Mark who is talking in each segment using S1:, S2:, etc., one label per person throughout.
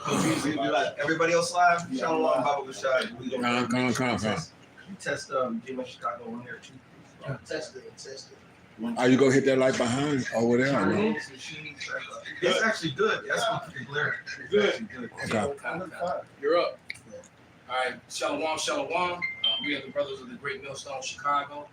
S1: We like everybody else live. Shalom, Baba Bashad. We gonna
S2: Come.
S1: test Jimmy Chicago on there too. Test it.
S2: Are you gonna hit that light behind over there? Or no?
S1: It's actually good. That's what the glare. Good.
S2: Okay.
S3: You're up. All right, Shalom. We are the brothers of the Great Millstone, Chicago.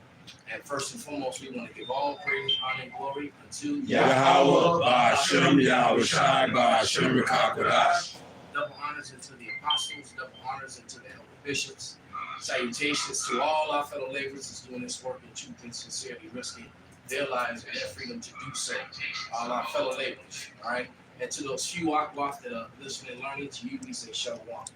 S3: And first and foremost, we want to give all praise, honor, and glory unto
S2: Yahweh, Ba'ashem, Yahweh Shai, Ba'ashem, Rekakodash.
S3: Double honors into the apostles, double honors into the elder bishops. Salutations to all our fellow laborers that's doing this work in truth and sincerity, risking their lives and their freedom to do so. All our fellow laborers, all right? And to those few Akwaf that are listening and learning, to you, we say Shalom.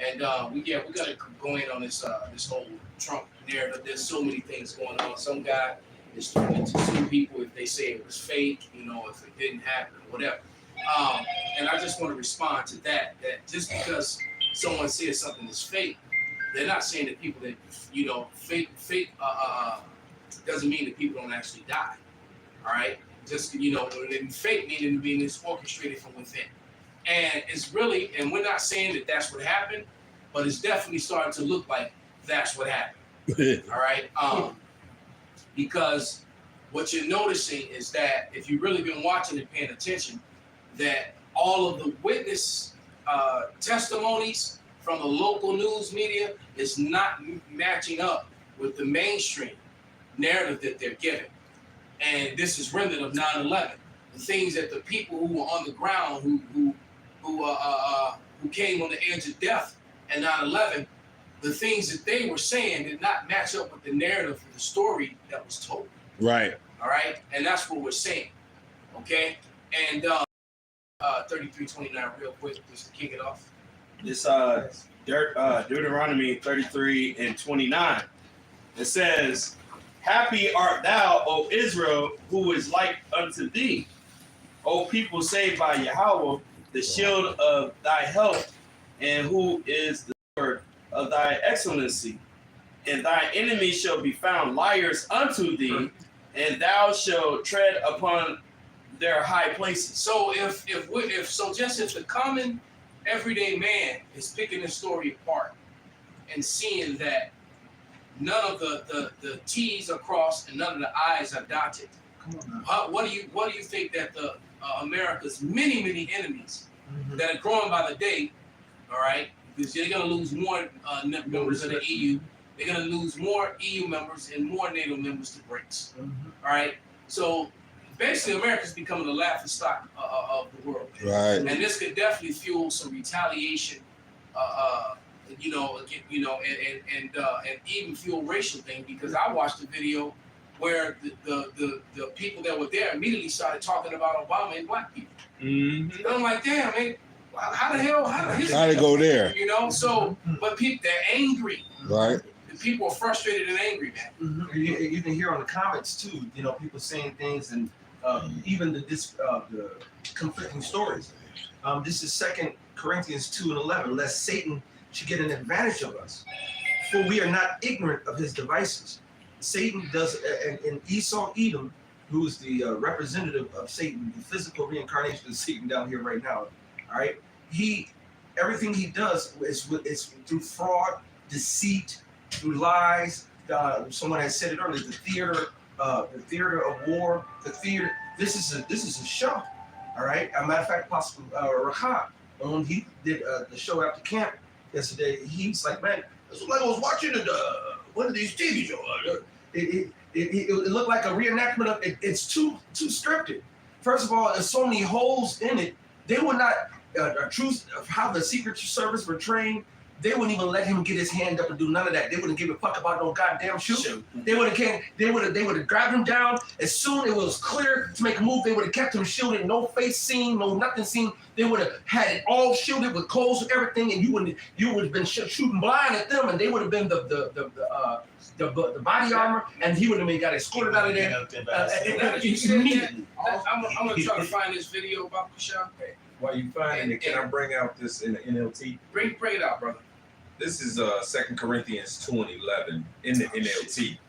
S3: And we gotta go in on this whole Trump narrative. There's so many things going on. Some guy is threatening to sue people if they say it was fake, if it didn't happen or whatever. And I just want to respond to that just because someone says something is fake, they're not saying that people that fake doesn't mean that people don't actually die. All right, just fake meaning being this orchestrated from within. And it's really, and we're not saying that that's what happened, but it's definitely starting to look like that's what happened. All right. Because what you're noticing is that if you've really been watching and paying attention, that all of the witness testimonies from the local news media is not matching up with the mainstream narrative that they're giving. And this is remnant of 9/11. The things that the people who were on the ground, who came on the edge of death at 9/11, the things that they were saying did not match up with the narrative of the story that was told.
S2: Right.
S3: All right. And that's what we're saying. Okay. And 33:29, real quick, just to kick it off.
S4: This Deuteronomy 33:29. It says, "Happy art thou, O Israel, who is like unto thee, O people saved by Yahweh, the shield of thy help, and who is the sword of thy excellency. And thy enemies shall be found liars unto thee, and thou shalt tread upon their high places." So if the common everyday man is picking this story apart and seeing that none of the T's are crossed and none of the I's are dotted, what do you think that the America's many enemies that are growing by the day, all right, because they're going to lose more members of the EU, they're going to lose more EU members and more NATO members to BRICS, all right? So basically, America's becoming the laughing stock of the world.
S2: Right.
S3: And this could definitely fuel some retaliation, and even fuel racial thing, because I watched a video where the people that were there immediately started talking about Obama and black people. And I'm like, damn, man, how the hell? How
S2: to go there?
S3: So, but people, they're angry.
S2: Right.
S3: The people are frustrated and angry, man.
S1: You can hear on the comments too, people saying things and even the conflicting stories. This is 2 Corinthians 2:11. Lest Satan should get an advantage of us, for we are not ignorant of his devices. Satan does, and Esau Edom, who is the representative of Satan, the physical reincarnation of Satan down here right now. All right, everything he does is through fraud, deceit, through lies. Someone has said it earlier. The theater of war. This is a show. All right. As a matter of fact, Apostle Rahat, when he did the show after camp yesterday, he's like, man, it's like I was watching one of these TV shows. It looked like a reenactment of it. It's too scripted. First of all, there's so many holes in it. They would not truth of how the Secret Service were trained. They wouldn't even let him get his hand up and do none of that. They wouldn't give a fuck about no goddamn shoot. They would have grabbed him down as soon as it was clear to make a move. They would have kept him shielded, no face seen, no nothing seen. They would have had it all shielded with clothes and everything, and you would have been shooting blind at them, and they would have been the body armor, and he would have got escorted out of there immediately.
S3: I'm gonna try to find this video about Kushan.
S5: While you find it, can I bring out this in the NLT?
S3: Bring it out, brother.
S5: This is 2 Corinthians 2:11 in the NLT.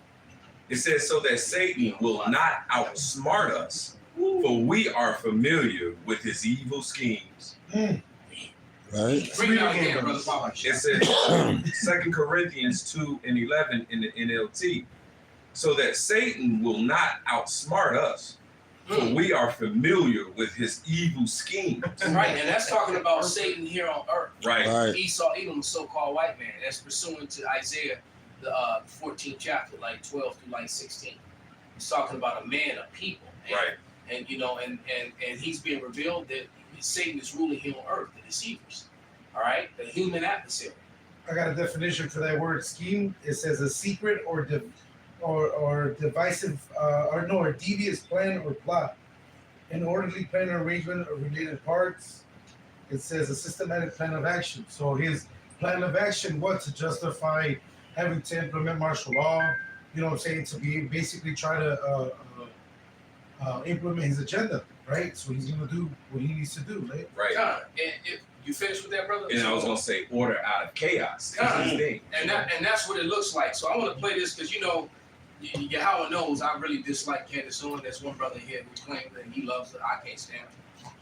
S5: It says, "So that Satan will not outsmart us, for we are familiar with his evil schemes."
S2: Right.
S3: Bring it out again,
S1: Bring it
S3: brother
S1: again.
S3: Papa.
S5: It says 2 Corinthians 2:11 in the NLT, so that Satan will not outsmart us, for we are familiar with his evil schemes.
S3: Right, and that's talking about Satan here on earth.
S5: Right.
S2: Right.
S3: Esau, Edom, so-called white man. That's pursuant to Isaiah, the 14th chapter, like 12 through like 16. He's talking about a man, a people. And,
S5: Right.
S3: And you know, and he's being revealed that Satan is ruling here on earth, the deceivers. All right, the human adversary.
S6: I got a definition for that word scheme. It says a secret or divisive or devious plan or plot, an orderly plan or arrangement of related parts. It says a systematic plan of action. So his plan of action was to justify having to implement martial law. You know what I'm saying? To be basically try to implement his agenda, right? So he's gonna do what he needs to do, right?
S5: Right.
S3: Con, and if you finished with that, brother?
S5: And I was gonna say order out of chaos. That's his thing.
S3: And that's what it looks like. So I want to play this because you know, Yahweh knows I really dislike Candace Owens. There's one brother here who claims that he loves her. I can't stand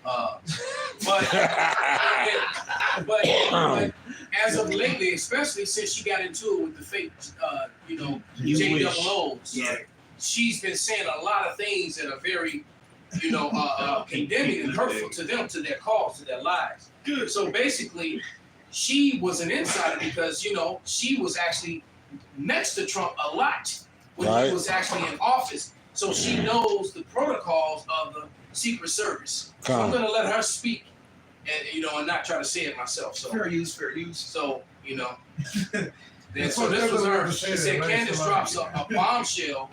S3: her. But as of lately, especially since she got into it with the fake, JWOs, she's been saying a lot of things that are very, condemning and hurtful to them, to their cause, to their lives. So basically, she was an insider because, she was actually next to Trump a lot when he was actually in office. So she knows the protocols of the Secret Service. So I'm going to let her speak and not try to say it myself. So
S1: Fair use, fair use.
S3: So, then, so this was her. She said Candace drops a bombshell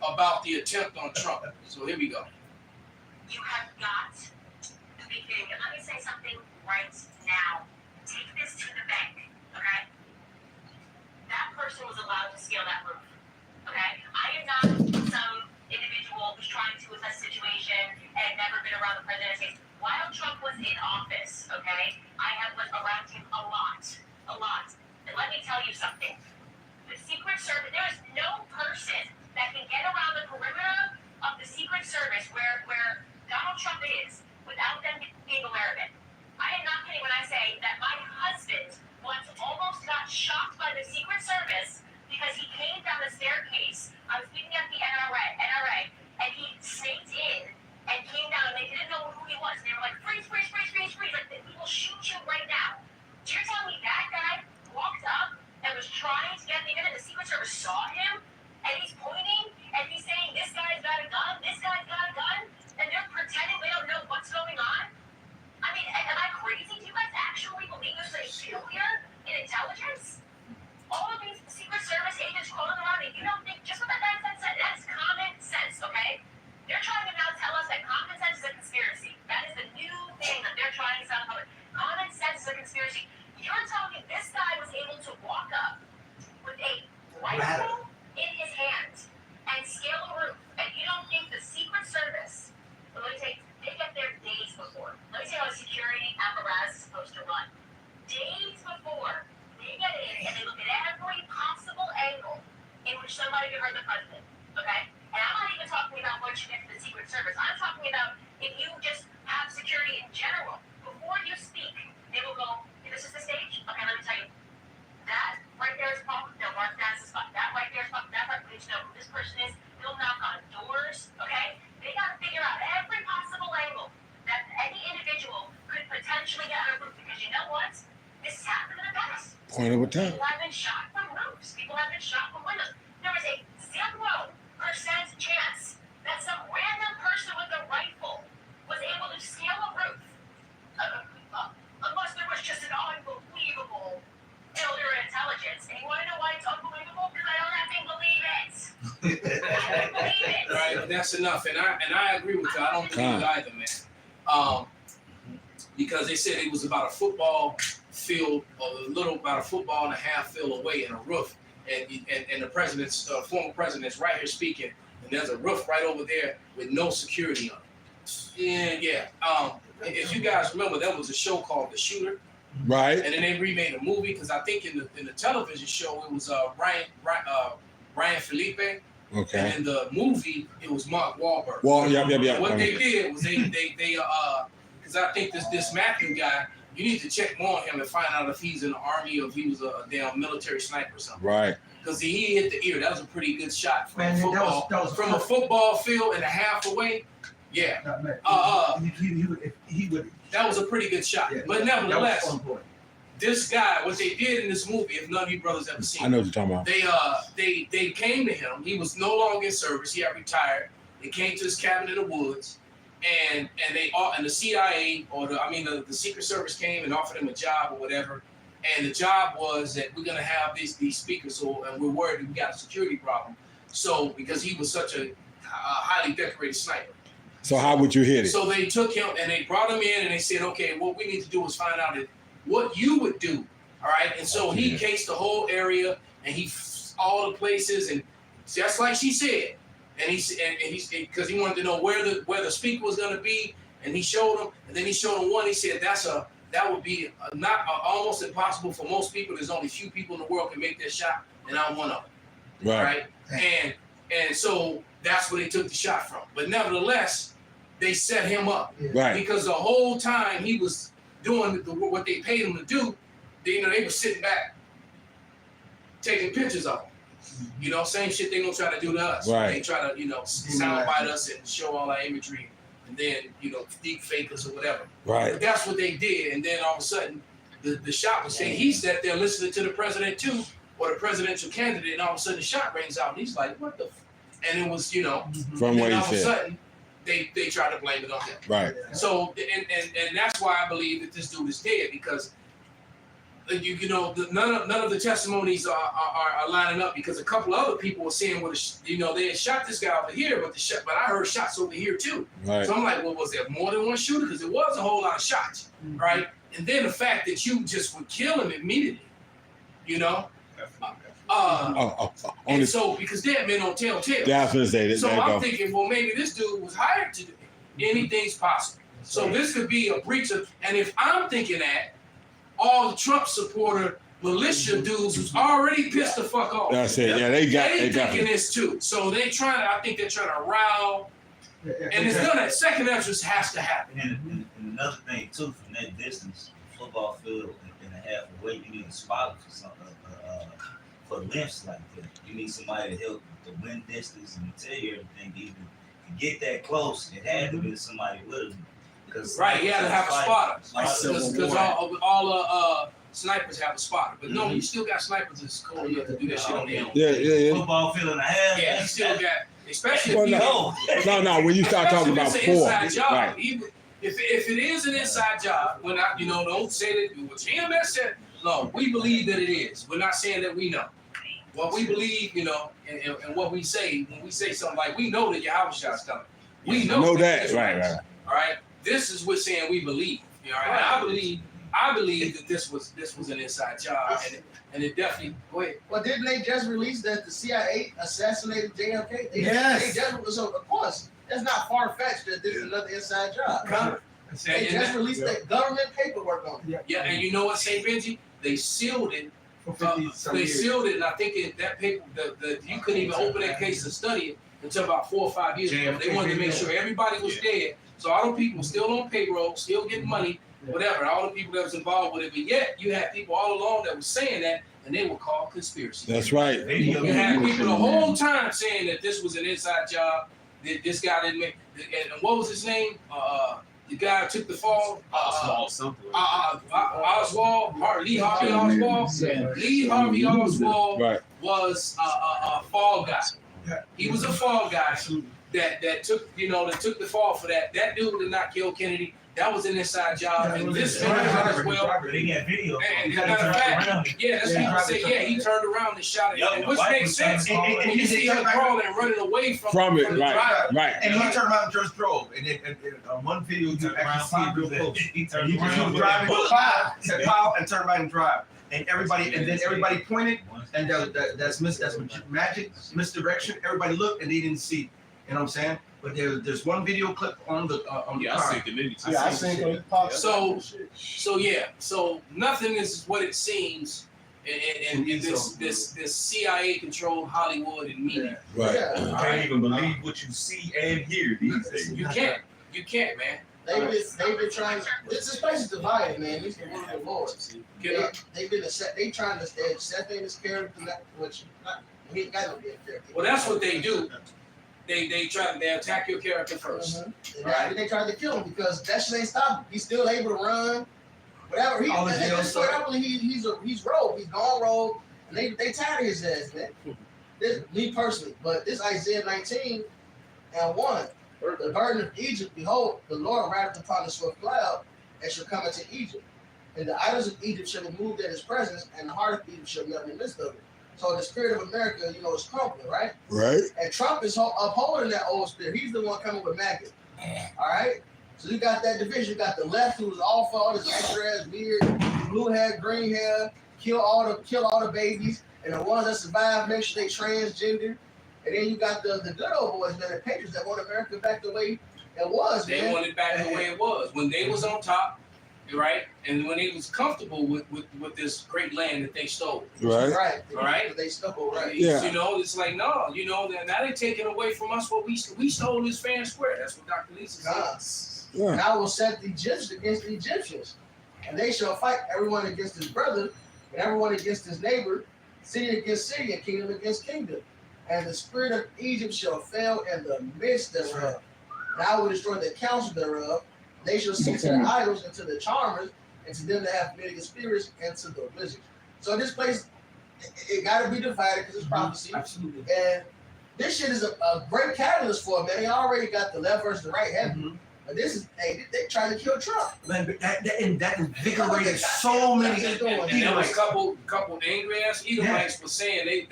S3: about the attempt on Trump. So here we go.
S7: You have got to be kidding me. Let me say something right now. Take this to the bank, okay? That person was allowed to scale that roof, okay? I am not some individual who's trying to assess a situation and never been around the president. While Trump was in office, okay, I was around him a lot. And let me tell you something. The Secret Service, there is no person that can get around the perimeter of the Secret Service where Donald Trump is without them being aware of it. I am not kidding when I say that my husband once almost got shocked by the Secret Service because he came down the staircase. I was speaking at the NRA, and he snaked in and came down, and they didn't know who he was. And they were like, freeze, like, we will shoot you right now. So you're telling me that guy walked up and was trying to get me in, and the Secret Service saw him, and he's pointing, and he's saying, this guy's got a gun, and they're pretending they don't know what's going on? I mean, am I crazy? Do you guys actually believe there's a failure in intelligence? All of these Secret Service agents crawling around, and you don't think, just what that guy said, that's common sense, okay? They're trying to now tell us that common sense is a conspiracy. That is the new thing that they're trying to sound public. Common sense is a conspiracy. You're telling me this guy was able to walk up with a rifle in his hand and scale a roof, and you don't think the Secret Service, they get there days before. Let me tell you how a security apparatus is supposed to run. Days before, they get in and they look at every possible angle in which somebody could hurt the president, okay? And I'm not even talking about what you get to the Secret Service. I'm talking about if you just have security in general. Before you speak, they will go, hey, this is the stage? Okay, let me tell you. That right there is a problem. No, Mark, that's the spot. That right there is a problem. That right, we need to know who this person is. They'll knock on doors, okay? They got to figure out every possible angle that any individual could potentially get on a roof. Because you know what? This has happened in the past.
S2: Point of attack.
S7: People have been shot from roofs. People have been shot from windows. There was a 0% chance that some random person with a rifle was able to scale a roof. Unless there was just an unbelievable failure in intelligence. And you want to know why it's unbelievable? Because I don't effing believe it. I don't believe it.
S3: Right, that's enough, and I agree with you. I don't believe it either, man. Because they said it was about a football field, about a football and a half field away in a roof, and the president's former president's right here speaking, and there's a roof right over there with no security on it. Yeah. If you guys remember, there was a show called The Shooter,
S2: Right.
S3: and then they remade a movie because I think in the television show it was Ryan Felipe.
S2: Okay.
S3: And in the movie, it was Mark Wahlberg.
S2: Well, yeah.
S3: What they did was they because I think this Matthew guy you need to check more on him and find out if he's in the army or if he was a damn military sniper or something.
S2: Right.
S3: Because he hit the ear. That was a pretty good shot from
S1: Man,
S3: a football,
S1: that was
S3: from a football field and a half away. Yeah,
S1: he would.
S3: that was a pretty good shot.
S1: Yeah,
S3: But
S1: that was
S3: nevertheless,
S1: on point.
S3: this guy, what they did in this movie, if none of you brothers ever seen
S2: I know what you're talking about.
S3: they came to him. He was no longer in service. He had retired. They came to his cabin in the woods, and the CIA or the Secret Service came and offered him a job or whatever. And the job was that we're gonna have these speakers, and we're worried that we got a security problem. So because he was such a highly decorated sniper.
S2: So how would you hit it?
S3: So they took him and they brought him in and they said, okay, what we need to do is find out what you would do. All right. And so he cased the whole area and all the places, and just like she said, and he because he wanted to know where the speaker was going to be, and he showed him, and then he showed him one. He said that would be almost impossible for most people. There's only a few people in the world can make that shot, and I'm one of them.
S2: Right.
S3: Right. And so that's where they took the shot from. But nevertheless, they set him up
S2: Right.
S3: because the whole time he was doing what they paid him to do, they were sitting back taking pictures of him. Same shit they gonna try to do to us.
S2: Right.
S3: They try to, soundbite us and show all our imagery, and then deep fake us or whatever.
S2: Right.
S3: But that's what they did, and then all of a sudden, the shot was saying he sat there listening to the president too, or the presidential candidate, and all of a sudden the shot rings out, and he's like, "What the?" And it was,
S2: From
S3: and
S2: what
S3: then
S2: he
S3: all of a
S2: said.
S3: sudden, they try to blame it on him.
S2: Right.
S3: So and that's why I believe that this dude is dead, because none of the testimonies are lining up, because a couple other people were saying, well, they had shot this guy over here, but I heard shots over here too.
S2: Right.
S3: So I'm like, well, was there more than one shooter? Because there was a whole lot of shots, right? And then the fact that you just would kill him immediately,
S2: On the,
S3: so because dead men don't tell tales.
S2: yeah, I was gonna say that.
S3: So
S2: There you
S3: I'm
S2: go.
S3: thinking, well, maybe this dude was hired to do it. Anything's possible. So this could be a breach of, and if I'm thinking that, all the Trump supporter militia dudes who's already pissed the fuck off.
S2: That's it. Yeah, they
S3: They
S2: got
S3: thinking
S2: it.
S3: this too. So I think they're trying to rile, and it's gonna, second entrance has to happen.
S8: And another thing too, from that distance, football field and a half away, you need a spotter for something, for lengths like that. You need somebody to help the wind distance and tell you everything. Even to get that close, it had to be somebody with him.
S3: Right, you had to have a spotter.
S8: Spotter.
S3: Because all snipers have a spotter. But no, you still got snipers that's cool enough to do that shit on their own.
S2: Yeah.
S8: Football field and a half.
S3: Yeah, you still got, especially
S2: Well,
S3: if you
S2: no. When you start talking about
S3: it's an
S2: four,
S3: inside job.
S2: right?
S3: Even if it is an inside job, when don't say that what GMS said. No, we believe that it is. We're not saying that we know. What we believe, and what we say when we say something like, we know that your house shot's coming. We know
S2: that,
S3: it's
S2: right.
S3: All right. This is what saying we believe. All right. And I believe that this was an inside job, and it definitely. Go ahead.
S9: Well, didn't they just release that the CIA assassinated JFK?
S6: Yes.
S9: So of course, that's not far fetched that this is another inside job. They just released that government paperwork on it.
S3: Yeah, and you know what, St. Benji? They sealed it. They sealed it, and I think that paper, you couldn't even open that case and study it until about 4 or 5 years ago. They wanted to make sure everybody was dead. So all the people still on payroll, still getting money, whatever. All the people that was involved with it, but yet you had people all along that was saying that, and they were called conspiracy.
S2: That's right.
S3: You had people the whole time saying that this was an inside job, that this guy didn't make. And what was his name? The guy who took the fall.
S10: Something.
S3: Oswald, Lee Harvey Oswald. Lee Harvey Oswald
S2: Right.
S3: was a fall guy. He was a fall guy that took the fall for that. That dude did not kill Kennedy. That was an inside job, and this man as well.
S8: They got video.
S3: And as a matter of fact, that's people say, he turned around and shot it, which makes sense. And you see her crawling and running away from
S2: It,
S3: the driver.
S2: right.
S1: And he turned around and just drove. And on one video, you can actually see it real close.
S8: He turned
S1: He was
S8: around.
S1: driving, said pow, and turned around and drive. And then everybody pointed, and that's magic, misdirection. Everybody looked, and they didn't see. You know what I'm saying? But there's one video clip on the car.
S10: I seen the movie too.
S6: Yeah, I seen it pop.
S3: So nothing is what it seems in this CIA controlled Hollywood and media.
S2: Right.
S5: You can't even believe what you see and hear these days.
S3: You can't, man.
S9: They've been trying. This place is divided, man. These are one of the lords. They've been they trying to set this character, which he ain't got no damn character.
S3: Well, that's what they do. They attack your character first.
S9: And they tried to kill him because that shit ain't stopping. He's still able to run. Whatever. He's rogue. He's gone rogue. And they tired of his ass, man. Me personally. But this Isaiah 19 and 1. The burden of Egypt, behold, the Lord rideth upon the swift cloud, and shall come into Egypt. And the idols of Egypt shall be moved at his presence, and the heart of Egypt shall melt in the midst of it. So the spirit of America, is crumbling, right?
S2: Right.
S9: And Trump is upholding that old spirit. He's the one coming with maggots. All right? So you got that division. You got the left, who's all for all this extra ass, weird, blue hair, green hair, kill all the babies, and the ones that survive, make sure they transgender. And then you got the good old boys, man, the patriots that want America back the way it was,
S3: They
S9: man.
S3: want it back the way it was when they was on top, right? And when they was comfortable with this great land that they stole.
S2: Right.
S3: All right.
S9: They stole, right?
S2: Yeah.
S3: It's like no, now they taking away from us what we stole this fair and square. That's what Dr. Lisa said.
S2: Yeah.
S9: And I will set the Egyptians against the Egyptians, and they shall fight everyone against his brother, and everyone against his neighbor, city against city, and kingdom against kingdom. And the spirit of Egypt shall fail in the midst thereof. And I will destroy the counsel thereof. They shall see to the idols and to the charmers, and to them that have familiar spirits, and to the wizards. So this place, it got to be divided because it's prophecy.
S1: Absolutely.
S9: And this shit is a great catalyst for it, man. They already got the left versus the right heavy. But this is, they trying to kill Trump.
S1: Man, but that invigorated so many
S3: And there was a
S1: Edomites.
S3: couple angry ass Edomites were saying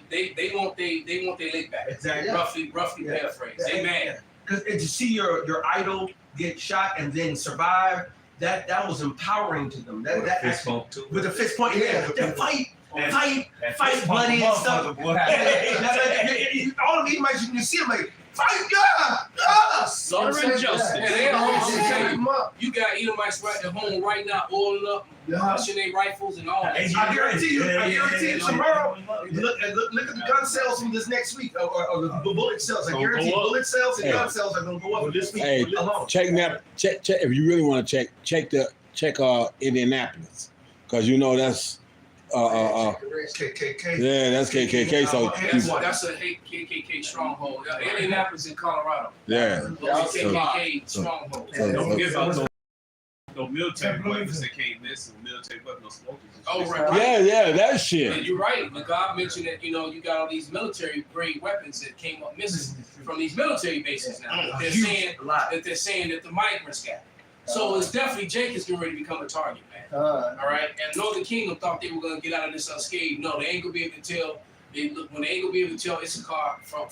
S3: they want their lick back.
S1: Exactly.
S3: Roughly paraphrase. They mad.
S1: Because to see your idol get shot and then survive, that was empowering to them. That
S5: fist
S1: actually,
S5: bump too.
S1: with a fist point, yeah, fight, bloody and stuff. All of these mics you can see them like fight,
S10: Southern justice.
S3: And they always say,
S1: them up.
S3: you got Edomites right at home right now, oiling up, pushing their rifles and all that.
S1: I guarantee you, tomorrow, look at the gun sales from this next week, or the bullet sales. I guarantee bullet sales and gun sales are going to go up this week
S2: Hey,
S1: alone.
S2: check if you really want to check Indianapolis, because that's
S1: KKK.
S2: yeah, that's KKK. So
S3: That's a KKK stronghold. Indianapolis in Colorado.
S2: yeah.
S3: KKK stronghold.
S10: Don't forget about those military weapons that came missing. Military weapons, soldiers.
S3: Oh, right.
S2: Yeah, that
S3: And
S2: shit.
S3: you're right. But God mentioned that you got all these military grade weapons that came up missing from these military bases now. They're saying that the migrants got. So it's definitely Jake is getting ready to become a target, man. All right. And Northern Kingdom thought they were gonna get out of this unscathed. No, they ain't gonna be able to tell. They ain't gonna be able to tell Issachar from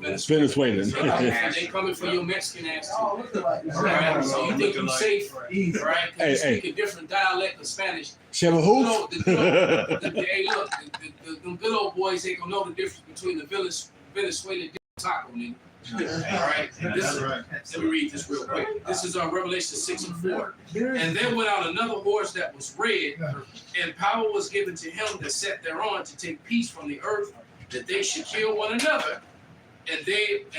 S3: Venezuela. They coming for your Mexican ass too.
S9: Oh, look at
S3: All right. So you think you're safe, right? Because you speak a different dialect of Spanish.
S2: Sheva
S3: Hey, look, the good old boys ain't gonna know the difference between the Venezuelan taco, nigga. All right. Let me read this real quick. This is on Revelation 6:4. And there went out another horse that was red, and power was given to him that sat thereon to take peace from the earth, that they should kill one another. And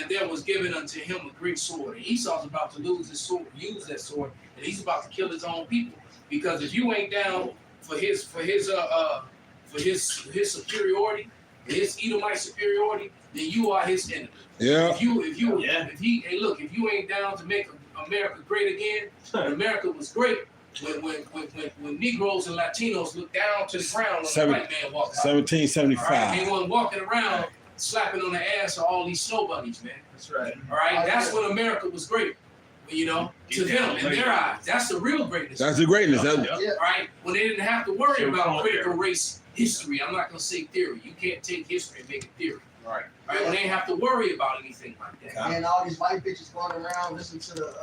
S3: there was given unto him a great sword. And Esau's about to lose his sword, use that sword, and he's about to kill his own people. Because if you ain't down for his superiority, his Edomite superiority, then you are his enemy.
S2: Yeah.
S3: If you ain't down to make America great again, America was great when Negroes and Latinos looked down to the ground when the white man walked out.
S2: 1775.
S3: All right, they weren't walking around slapping on the ass of all these snow bunnies, man.
S1: That's right.
S3: All right, that's when America was great. To them, in their eyes, that's the real greatness.
S2: That's the greatness.
S3: All right, when they didn't have to worry about critical race history. I'm not gonna say theory. You can't take history and make it theory.
S10: Right.
S3: All right, when they didn't have to worry about anything like that.
S9: And all these white bitches going around listening to the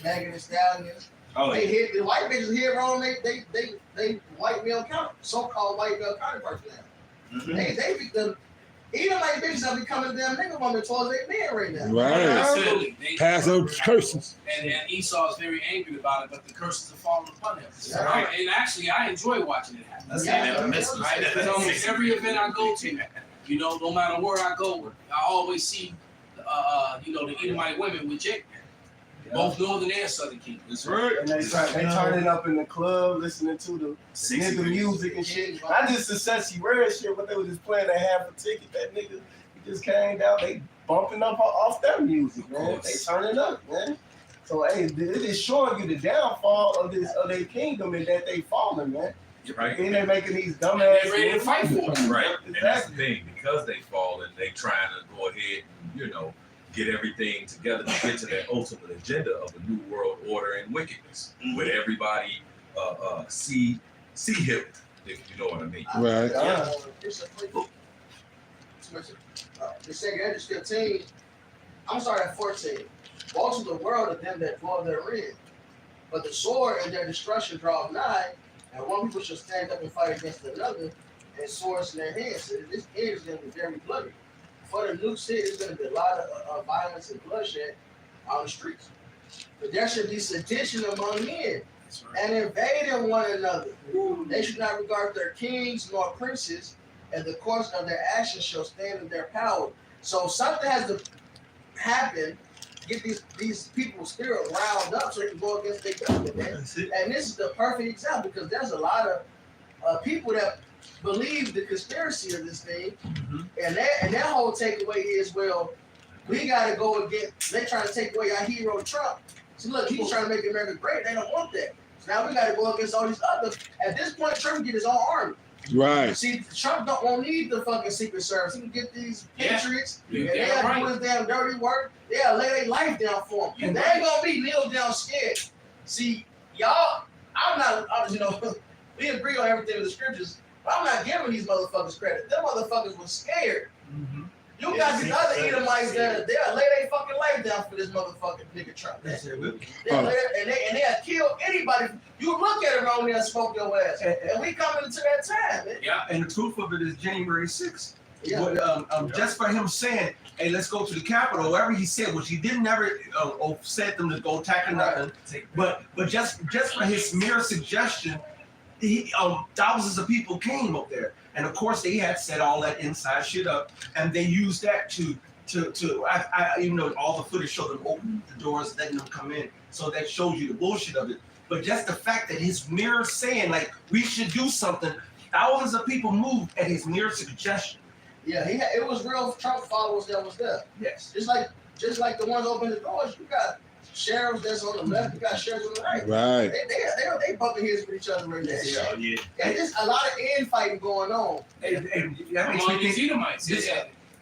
S9: Megan Thee Stallions.
S8: Oh,
S9: They hit the white bitches here wrong. They white male counter, so-called white male counterparts now. The Edomite bitches are becoming damn nigga woman towards their men right now.
S2: Right.
S3: Absolutely.
S2: Pass those curses.
S3: And Esau is very angry about it, but the curses are falling upon him.
S9: Yeah.
S3: Right? And actually, I enjoy watching it happen. Right? Because almost every event I go to, no matter where I go, I always see, the Edomite women with Jake. Both northern and southern kingdom.
S4: That's right.
S11: And they turn it up in the club, listening to the nigga music and shit. Not just the Sexy Red shit, but they was just playing a half a ticket. That nigga, he just came down, they bumping up off their music, man. They turning up, man. So hey, it is showing you the downfall of their kingdom and that they falling, man.
S5: Right.
S11: And they making these dumbass.
S3: They're ready to fight for it.
S5: Right. And that's the thing, because they fall and they trying to go ahead and, you know, get everything together to get to that ultimate agenda of a new world order and wickedness, with everybody see hip, if you know what I mean.
S2: Right.
S9: The second Edge 15, I'm sorry, at 14. Woe to the world of them that dwell therein. But the sword and their destruction draws nigh, and one people shall stand up and fight against another, and swords in their hands. So this end is going to be very bloody. For the new city, there's going to be a lot of violence and bloodshed on the streets. But there should be sedition among men, and invading one another. They should not regard their kings nor princes, and the course of their actions shall stand in their power. So something has to happen, get these people's spirit riled up so they can go against their government, man. And this is the perfect example, because there's a lot of people that believe the conspiracy of this thing, and that whole takeaway is, well, we got to go against. They trying to take away our hero Trump. So look, he's trying to make America great. They don't want that. So now we got to go against all these others. At this point, Trump get his own army.
S2: Right.
S9: See, Trump won't need the fucking Secret Service. He can get these patriots.
S3: Yeah,
S9: And they'll do his damn dirty work. They'll lay their life down for him. They ain't gonna be kneel down scared. See, y'all, you know, we agree on everything in the scriptures, but I'm not giving these motherfuckers credit. Them motherfuckers was scared. You got these other Edomites that they'll lay their fucking life down for this motherfucking nigga Trump. They'll kill anybody. You look at it wrong there and smoke your ass. And we coming into that time, man.
S1: Yeah, and the proof of it is January 6th.
S9: Yeah.
S1: But, just for him saying, hey, let's go to the Capitol, whatever he said, which he didn't never said them to go attack or nothing, but just for his mere suggestion, thousands of people came up there. And of course, they had set all that inside shit up, and they used that to even though all the footage showed them open the doors, letting them come in. So that shows you the bullshit of it. But just the fact that his mere saying, like, we should do something, thousands of people moved at his mere suggestion.
S9: Yeah, it was real Trump followers that was there.
S1: Yes.
S9: Just like the ones opening the doors, you got sheriffs that's on the left, you got sheriffs on the right.
S2: Right.
S9: They bumping heads with each other right there.
S8: Yeah.
S9: And there's a lot of infighting going on.
S1: And that makes me
S3: Among these
S1: think,
S3: Edomites.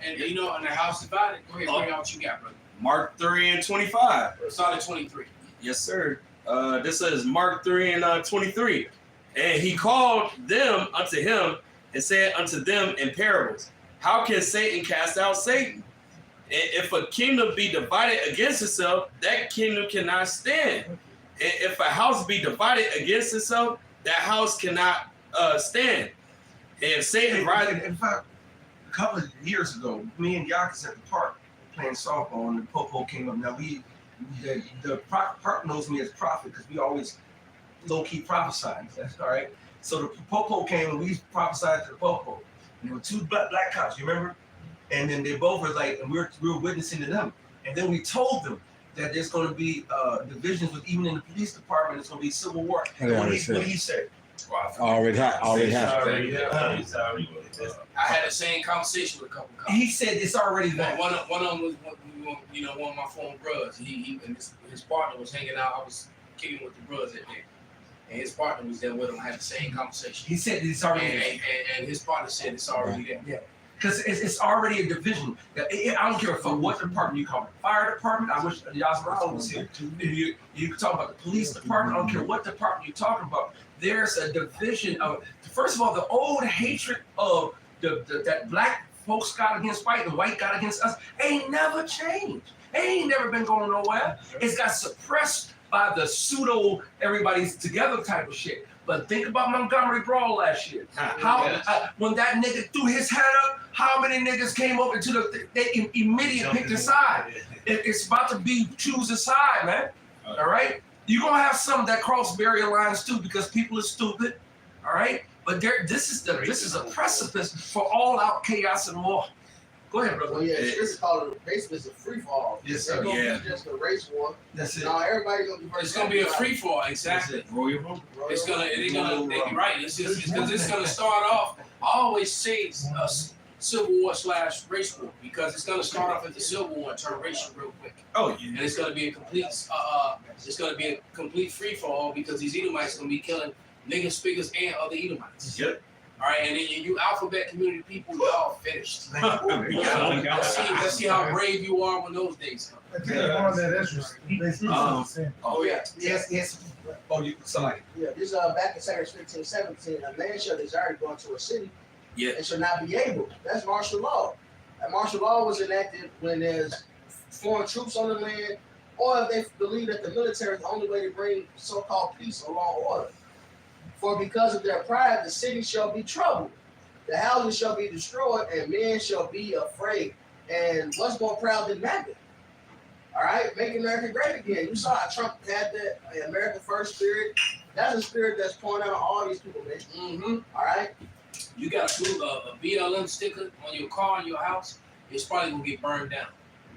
S3: And you know, in the house divided. Go ahead, bring out what you got, brother.
S4: Mark 3 and 25.
S3: Start at 23.
S4: Yes, sir. This is Mark 3 and 23. And he called them unto him and said unto them in parables, how can Satan cast out Satan? If a kingdom be divided against itself, that kingdom cannot stand. And if a house be divided against itself, that house cannot stand. And if Satan rises...
S1: in fact, a couple of years ago, me and Yakas at the park playing softball, and the Popo came up. Now the park knows me as prophet because we always low-key prophesy. That's all right. So the Popo came and we prophesied to the Popo. And there were two black cops, you remember? And then they both were like, and we were witnessing to them. And then we told them that there's going to be divisions with, even in the police department, it's going to be civil war. And what did he say?
S2: Already happened.
S3: I had the same conversation with a couple cops.
S1: He said it's already there.
S3: One of them was one of my former brothers. He and his partner was hanging out. I was kicking with the brothers at there. And his partner was there with him. I had the same conversation.
S1: He said it's already there.
S3: And his partner said it's already there.
S1: Yeah. Because it's already a division. I don't care for what department you call it. Fire department, I wish Yasser was here. You talk about the police department, I don't care what department you're talking about. There's a division of, first of all, the old hatred of that black folks got against white and white got against us ain't never changed. Ain't never been going nowhere. It's got suppressed by the pseudo everybody's together type of shit. But think about Montgomery Brawl last year. When that nigga threw his head up, how many niggas came over to they immediately picked a side. It's about to be choose a side, man. All right? You're gonna have some that cross barrier lines too because people are stupid. All right? But this is a precipice for all out chaos and war. Go ahead, brother.
S9: Well, yeah, it's called it basically it's a free fall.
S1: Yes, sir.
S9: It's gonna
S4: Yeah.
S9: be just a race war.
S1: That's it.
S9: Now everybody gonna be.
S3: It's gonna be a free fall, exactly.
S4: Royal Rumble.
S3: It's gonna, they're right. It's just because it's gonna start off. I always say it's a civil war / race war because it's gonna start off as a civil war and turn racial real quick.
S4: Oh
S3: And
S4: yeah.
S3: it's gonna be a complete free fall because these Edomites gonna be killing niggas, spiggers, and other Edomites.
S4: Yep.
S3: All right, and then you alphabet community people, y'all finished.
S4: Yeah.
S3: Let's see how brave you are when those days come.
S6: I think more on that interest. Basically,
S1: Um,
S6: the same.
S3: Oh yeah.
S1: Yes. Oh, you somebody.
S9: Yeah, this back in Second 15:17, a man shall desire to go into a city
S3: Yeah.
S9: and shall not be able. That's martial law. And martial law was enacted when there's foreign troops on the land, or if they believe that the military is the only way to bring so-called peace or law and order. For because of their pride, the city shall be troubled, the houses shall be destroyed, and men shall be afraid. And what's more proud than MAGA? All right, make America great again. You saw how Trump had that America First spirit. That's a spirit that's pouring out on all these people, man.
S3: Mm-hmm.
S9: All right.
S3: You got a BLM sticker on your car in your house, it's probably gonna get burned down.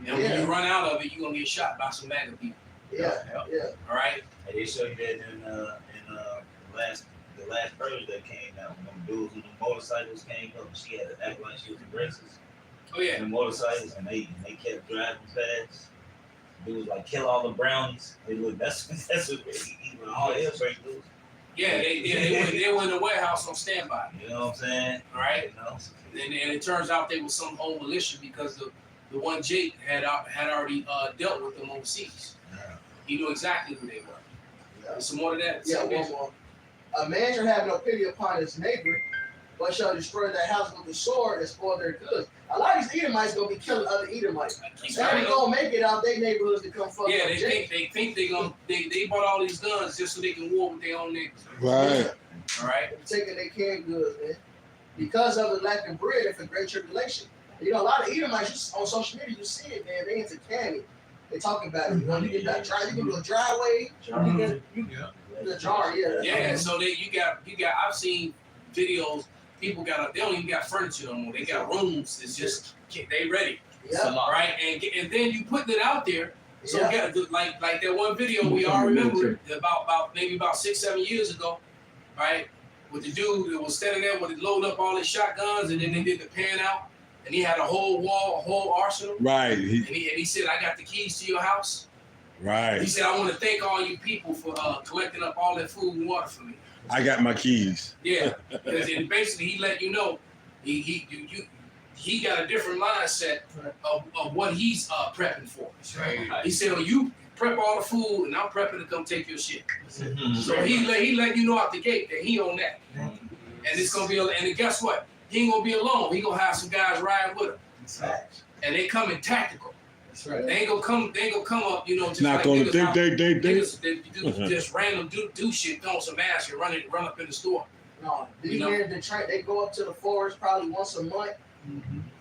S3: And when
S9: Yeah.
S3: you run out of it, you're gonna get shot by some MAGA people.
S9: Yeah.
S3: All right.
S8: And they show you that in the last purge that came out when them dudes with the motorcycles came up. She had to act like she was racist.
S3: Oh yeah.
S8: And the motorcycles, and they kept driving fast. Dudes like kill all the brownies. They look that's what even all the break loose.
S3: Yeah, they were in the warehouse on standby.
S8: You know what I'm saying?
S3: All right.
S8: You know?
S3: And it turns out they were some home militia because the one Jake had already dealt with them overseas. He knew exactly who they were. There's some more to that.
S9: Yeah, one more. A man shall have no pity upon his neighbor, but shall destroy their house with the sword and spoil their goods. A lot of these Edomites gonna be killing other Edomites. They ain't gonna make it out their neighborhoods to come fuck
S3: Yeah,
S9: up
S3: they
S9: Jake.
S3: think they bought all these guns just so they can war with their own neighbors.
S2: Right.
S3: All right.
S9: They're taking their canned goods, man. Because of the lack of bread and for great tribulation. You know, a lot of Edomites on social media, you see it, man. They into canning. They talking about it. You know, you can do a dry way. You can the jar, yeah.
S3: Yeah, so you got I've seen videos, people they don't even got furniture no more. They got rooms, it's just they ready.
S9: Yeah.
S3: Right? And then you putting it out there. So
S9: Yeah.
S3: like that one video we all remember about maybe about 6-7 years ago, right? With the dude that was standing there with it loading up all his shotguns and then they did the pan out and he had a whole wall, a whole arsenal.
S2: Right.
S3: And he said, I got the keys to your house.
S2: Right.
S3: He said, I want to thank all you people for collecting up all that food and water for me.
S2: I got my keys.
S3: Yeah, because basically he let you know he got a different mindset of what he's prepping for. He said, "Oh, you prep all the food, and I'm prepping to come take your shit." So he let you know out the gate that he on that, and it's gonna be. And guess what? He ain't gonna be alone. He gonna have some guys riding with him, and they come in tactical.
S1: That's right.
S3: They ain't gonna come up, you know, just
S2: Not
S3: like
S2: gonna
S3: niggas
S2: think
S3: out-
S2: they.
S3: niggas that do just random do shit, throw some ass and run up in the store.
S9: No, these
S3: You know?
S9: men, they go up to the forest probably once a month.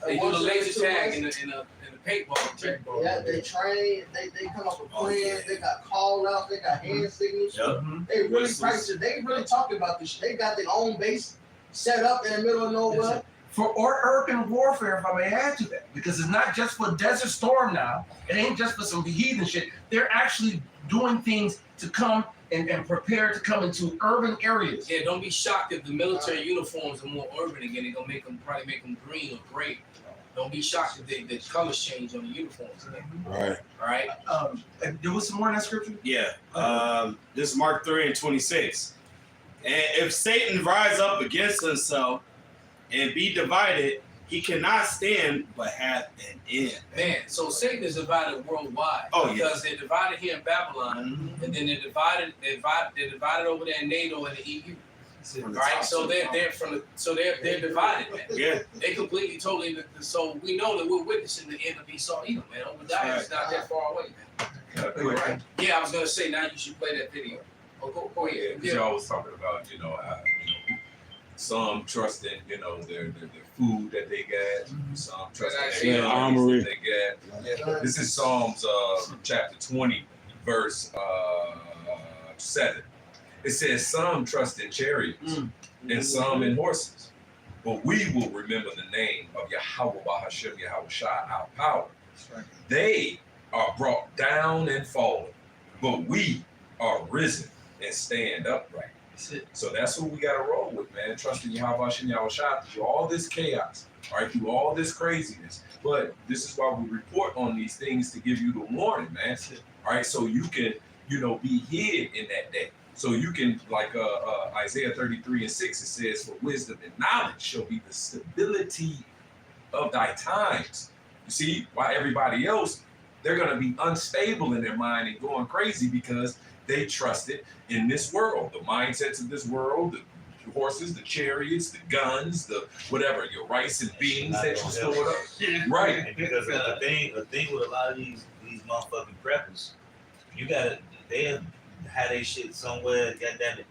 S3: They do
S9: once
S3: the
S9: every
S3: laser
S9: 2
S3: tag
S9: months.
S3: in the paintball.
S9: Yeah, they train. They come up with plans. They got call outs. They got hand signals. They really
S4: Whistles.
S9: practice. They really talking about this shit. They got their own base set up in the middle of nowhere.
S1: For urban warfare, if I may add to that, because it's not just for Desert Storm now. It ain't just for some heathen shit. They're actually doing things to come and prepare to come into urban areas.
S3: Yeah, don't be shocked if the military uniforms are more urban again. They're gonna probably make them green or gray. Don't be shocked if the colors change on the uniforms again.
S2: Right.
S3: All right.
S1: There was some more in that scripture.
S4: Yeah. This is Mark 3:26. And if Satan rise up against himself and be divided, he cannot stand but have an end.
S3: Man, so Satan is divided worldwide.
S4: Oh,
S3: because they're divided here in Babylon, and then they're divided over there in NATO and the EU. Right, so they're divided, man.
S4: Yeah.
S3: They completely, totally. So we know that we're witnessing the end of Esau Edom, man. Obadiah is not that far away, man.
S1: Right.
S3: Yeah, I was gonna say now you should play that video. Oh, go ahead.
S5: Because y'all was talking about, some trust in, their food that they get. Some trust in
S2: Yeah,
S5: their
S2: armory.
S5: that they get. This is Psalms chapter 20, verse 7. It says, some trust in chariots and some in horses, but we will remember the name of Yahweh Bahashem Yahweh Shai, our power. They are brought down and fallen, but we are risen and stand upright. So that's who we got to roll with, man. Trusting Yahweh Hashem Yahweh Shai through all this chaos, all right, through all this craziness. But this is why we report on these things, to give you the warning, man. All right, so you can, be hid in that day. So you can, like Isaiah 33:6, it says, for wisdom and knowledge shall be the stability of thy times. You see, why everybody else, they're going to be unstable in their mind and going crazy because they trusted in this world, the mindsets of this world, the horses, the chariots, the guns, the whatever, your rice and beans that you stored up. Right.
S8: And because the thing with a lot of these motherfucking preppers, they have their shit somewhere, goddamn it,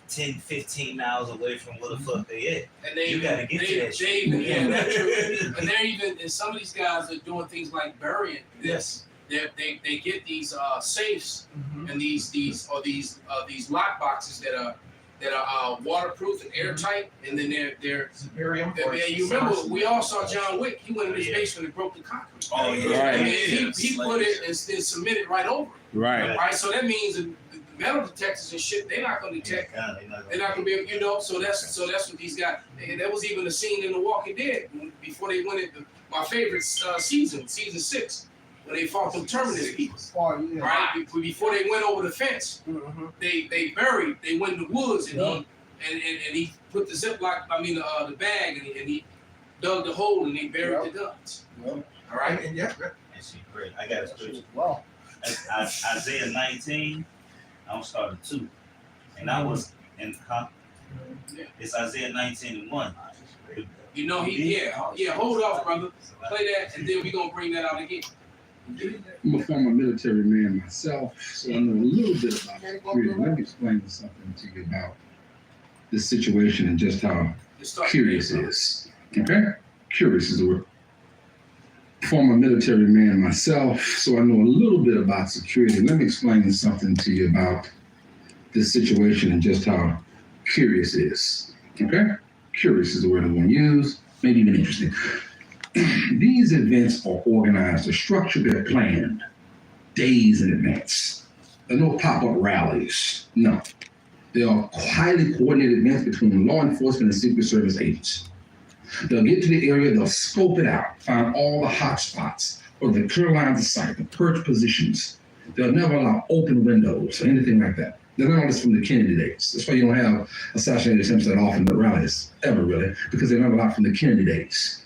S8: 10, 15 miles away from where the fuck they at.
S3: And they
S8: You gotta get to that shit.
S3: And they're even, and some of these guys are doing things like burying.
S1: Yes.
S3: They get these safes and these lock boxes that are waterproof and airtight, and then they're you remember we all saw John Wick. He went in his basement and broke the concrete.
S8: Oh yeah.
S2: Right.
S3: And he put it and then cemented right over it.
S2: Right.
S3: Right. So that means the metal detectors and shit, they're not gonna detect. They're not gonna be able, so that's what these guys. And that was even a scene in The Walking Dead before they went into my favorite season 6. When they fought them Terminus people, right? Before they went over the fence, they went in the woods, and he put the Ziploc, the bag, and he dug the hole and he buried the guns. All right,
S1: And yeah,
S8: That's great. I got a scripture.
S9: Wow.
S8: Isaiah 19. I'm gonna start at 2, and I was in. It's Isaiah 19:1.
S3: Hold off, brother. Play that, and then we gonna bring that out again.
S12: I'm a former military man myself, so I know a little bit about security. Let me explain something to you about this situation and just how curious it is. Okay? Curious is the word. Former military man myself, so I know a little bit about security. Let me explain something to you about this situation and just how curious it is. Okay? Curious is the word I'm going to use, maybe even interesting. These events are organized, they're structured, they're planned days in advance. There are no pop-up rallies. No. They are highly coordinated events between law enforcement and Secret Service agents. They'll get to the area, they'll scope it out, find all the hot spots, or the clear lines of sight, the perch positions. They'll never allow open windows or anything like that. They're not all this from the Kennedy days. That's why you don't have assassinated attempts that often at rallies, ever really, because they never allowed from the Kennedy days.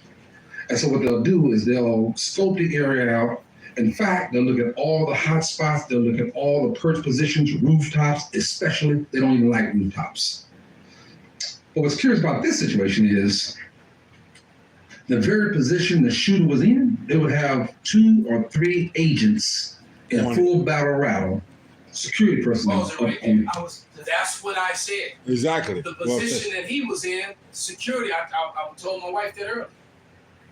S12: And so what they'll do is they'll scope the area out. In fact, they'll look at all the hot spots. They'll look at all the perch positions, rooftops, especially. They don't even like rooftops. But what's curious about this situation is the very position the shooter was in, they would have 2 or 3 agents in full battle rattle, security personnel.
S3: That's what I said.
S2: Exactly.
S3: The position that he was in, security. I told my wife that earlier.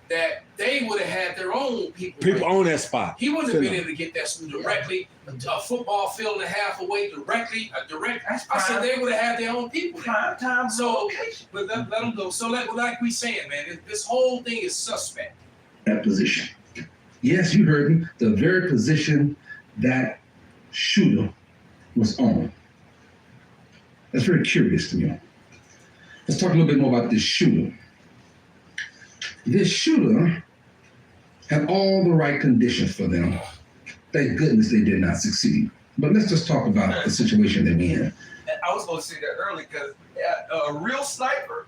S3: That they would have had their own people.
S2: People on that spot.
S3: He wouldn't have been able to get that directly, a football field and a half away directly. I said they would have had their own people.
S1: prime time.
S3: So, but let them go. So, like we saying, man, this whole thing is suspect.
S12: That position. Yes, you heard me. The very position that shooter was on. That's very curious to me. Let's talk a little bit more about this shooter. This shooter had all the right conditions for them. Thank goodness they did not succeed. But let's just talk about the situation they're in.
S1: I was going to say that earlier because a real sniper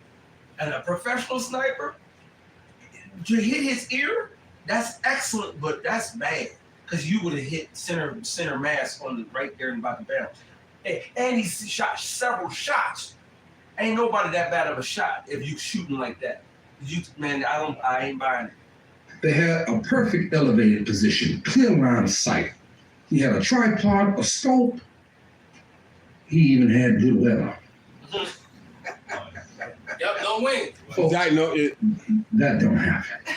S1: and a professional sniper, to hit his ear, that's excellent, but that's bad because you would have hit center mass on the right there and about the bounce. And he shot several shots. Ain't nobody that bad of a shot if you shooting like that. I ain't buying it.
S12: They had a perfect elevated position, clear line of sight. He had a tripod, a scope. He even had good weather.
S3: Yep, don't win.
S12: That don't happen.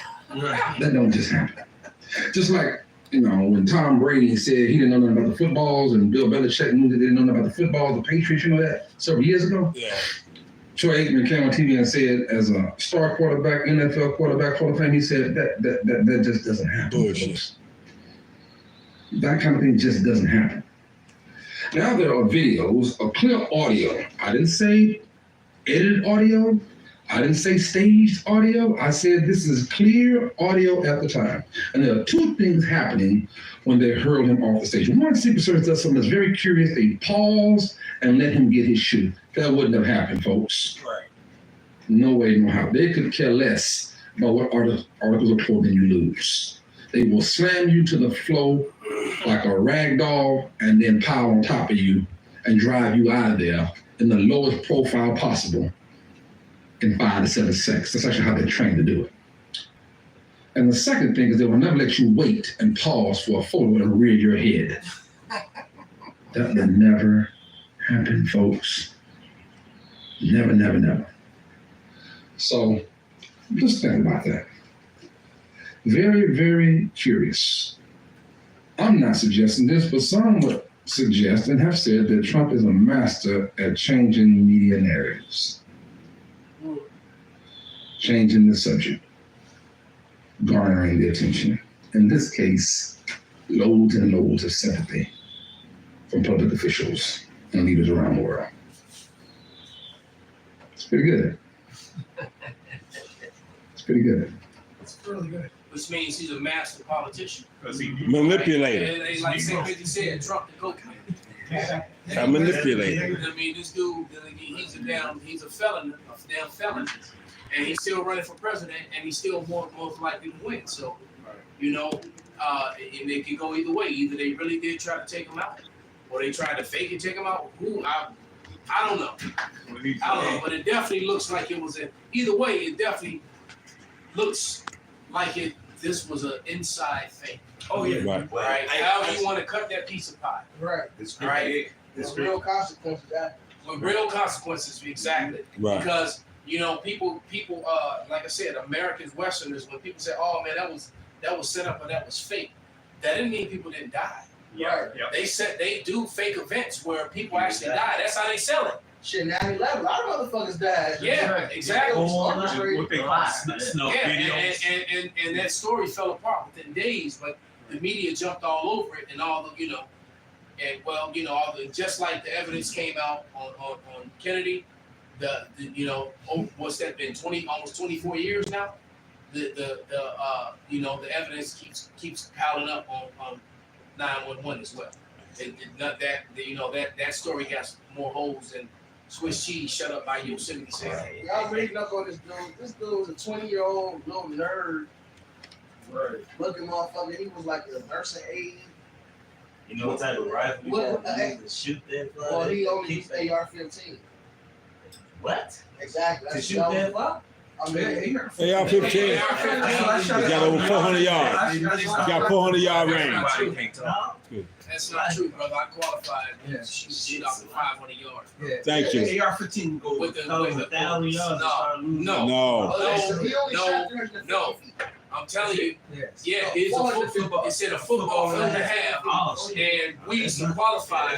S12: That don't just happen. Just like, when Tom Brady said he didn't know nothing about the footballs and Bill Belichick knew that they didn't know nothing about the footballs, the Patriots, that several years ago.
S2: Yeah.
S12: Troy Aikman came on TV and said, as a star quarterback, NFL quarterback, Hall of Fame, he said that just doesn't happen.
S2: Bullshit.
S12: Folks. That kind of thing just doesn't happen. Now there are videos of clear audio. I didn't say edited audio. I didn't say staged audio. I said this is clear audio at the time. And there are two things happening when they hurled him off the stage. One, Secret Service does something that's very curious. They pause and let him get his shoe. That wouldn't have happened, folks.
S8: Right.
S12: No way, no how. They could care less about what articles of clothing you lose. They will slam you to the floor like a rag doll and then pile on top of you and drive you out of there in the lowest profile possible in 5 to 7 seconds. That's actually how they're trained to do it. And the second thing is they will never let you wait and pause for a photo and rear your head. That will never happen, folks. Never, never, never. So just think about that. Very, very curious. I'm not suggesting this, but some would suggest and have said that Trump is a master at changing media narratives. Changing the subject, garnering the attention. In this case, loads and loads of sympathy from public officials and leaders around the world. It's pretty good. It's pretty good.
S6: It's really good.
S3: Which means he's a master politician.
S10: Because he
S2: Manipulator.
S3: And like 50 said, Trump the coke man.
S2: A manipulator.
S3: I mean, this dude, he's a felon, a damn felon. And he's still running for president, and he's still most likely to win. So, you know, and it can go either way. Either they really did try to take him out, or they tried to fake it, take him out. I don't know. I don't know, but it definitely looks like it was either way. It definitely looks like this was an inside thing.
S1: Oh yeah.
S2: Right.
S3: Right. However you want to cut that piece of pie.
S9: Right.
S3: Right.
S9: There's real consequences.
S3: With real consequences, exactly.
S2: Right.
S3: Because you know, people, like I said, Americans, Westerners, when people say, "Oh man, that was set up or that was fake," that didn't mean people didn't die.
S10: Yeah.
S3: They do fake events where people actually die. That's how they sell it.
S9: Shit, 9/11, a lot of motherfuckers died.
S3: Yeah, exactly.
S10: What they call snuff videos.
S3: And that story fell apart within days, but the media jumped all over it and all the, and well, all the, just like the evidence came out on Kennedy, the what's that been, almost 24 years now? The evidence keeps piling up on 911 as well. Not that story got more holes than Swiss cheese shut up by Yosemite Sam.
S9: Y'all reading up on this dude. This dude was a 20-year-old little nerd. Looking motherfucker. He was like a nursing aide.
S8: You know what type of rifle you got to shoot that?
S9: Well, he only used AR-15.
S8: What?
S9: Exactly.
S8: To shoot that fly?
S9: I mean,
S2: AR-15. Got over 400 yards. Got 400 yard range.
S3: That's not true, brother. I qualified to shoot shit off the 500 yards.
S1: Yeah.
S2: Thank you.
S1: AR-15 go
S3: With the
S8: 1,000 yards.
S3: No. I'm telling you, it's in a football field and a half, and we used to qualify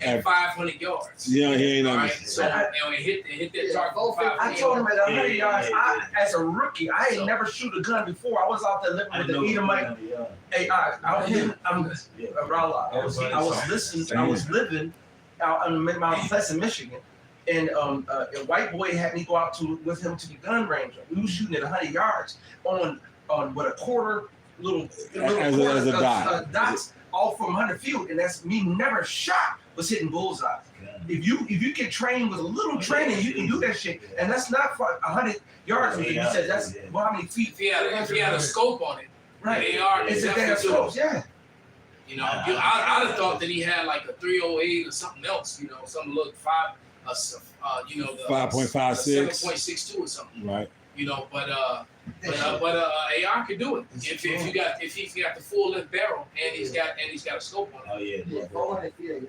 S3: at 500 yards.
S2: Yeah, he ain't
S3: Right?
S2: understand.
S3: So it hit that target for 500
S1: I told him
S3: yards.
S1: at 100 yards. As a rookie, I ain't never shoot a gun before. I was out there living with the Edomite. Hey, I'm Rala. I was listening. I was living out in Mount Pleasant, Michigan, and a white boy had me go out with him to the gun range. We was shooting at 100 yards on what a quarter little
S2: as a dot.
S1: dots all from 100 feet, and that's me never shot was hitting bullseye. If you get trained with a little training, you can do that shit, and that's not for 100 yards. You said that's how many feet?
S3: If he had a scope on it,
S1: right?
S3: It's a damn
S1: scope, yeah.
S3: I'd have thought that he had like a 308 or something else. Something look 5.56, 7.62 or something.
S2: Right.
S3: But AR can do it if he got the full length barrel and he's got a scope on it.
S8: Oh yeah.
S9: 400 feet.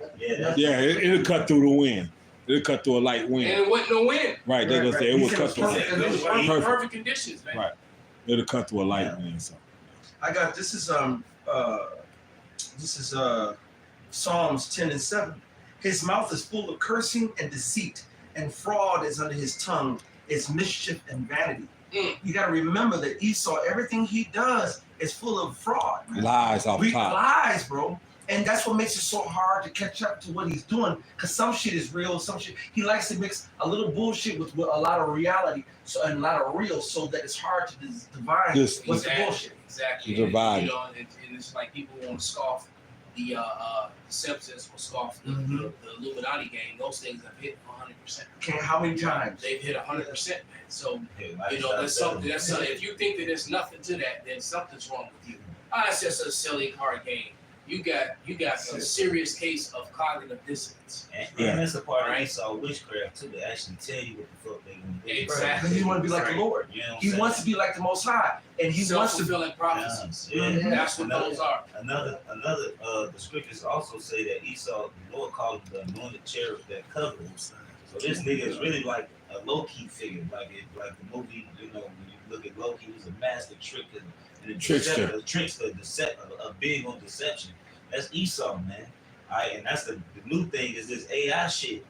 S2: Yeah, it'll cut through the wind. It'll cut through a light wind.
S3: And it wasn't no wind.
S2: Right, they're gonna say it will cut through.
S3: Perfect conditions, man.
S2: Right. It'll cut through a light wind. So.
S1: I got this is Psalms 10:7. His mouth is full of cursing and deceit. and fraud is under his tongue. It's mischief and vanity.
S3: Mm.
S1: You got to remember that Esau, everything he does is full of fraud. Man.
S2: Lies off top.
S1: Lies, bro. And that's what makes it so hard to catch up to what he's doing. Because some shit is real, some shit he likes to mix a little bullshit with a lot of reality, and a lot of real, so that it's hard to divine
S2: Just-
S1: what's the bullshit.
S3: Exactly.
S2: Divide.
S3: And, you know, and it's like people want to scoff the Simpsons or scoff the Illuminati game. Those things have hit 100%.
S1: How many times?
S3: They've hit 100%, man. So
S8: Yeah,
S3: you know, that's something. That's something. If you think that there's nothing to that, then something's wrong with you. It's just a silly card game. You got a serious case of cognitive dissonance.
S8: And that's a part
S3: Right.
S8: of Esau witchcraft too. They actually tell you what the fuck they gonna do.
S3: Exactly.
S1: Because he want to be like the Lord.
S8: You know what I'm
S1: He
S8: saying?
S1: wants to be like the Most High, and he wants to.
S3: Self-fulfilling prophecies.
S8: Yeah.
S3: That's what those are.
S8: Another the scriptures also say that Esau, the Lord called him the anointed cherub that covers. So this nigga is really like a low-key figure, like the movie, you know, when you look at Loki, he's a master tricker and a
S2: Trickster.
S8: trickster, a big on deception. That's Esau, man. And that's the new thing is this AI shit.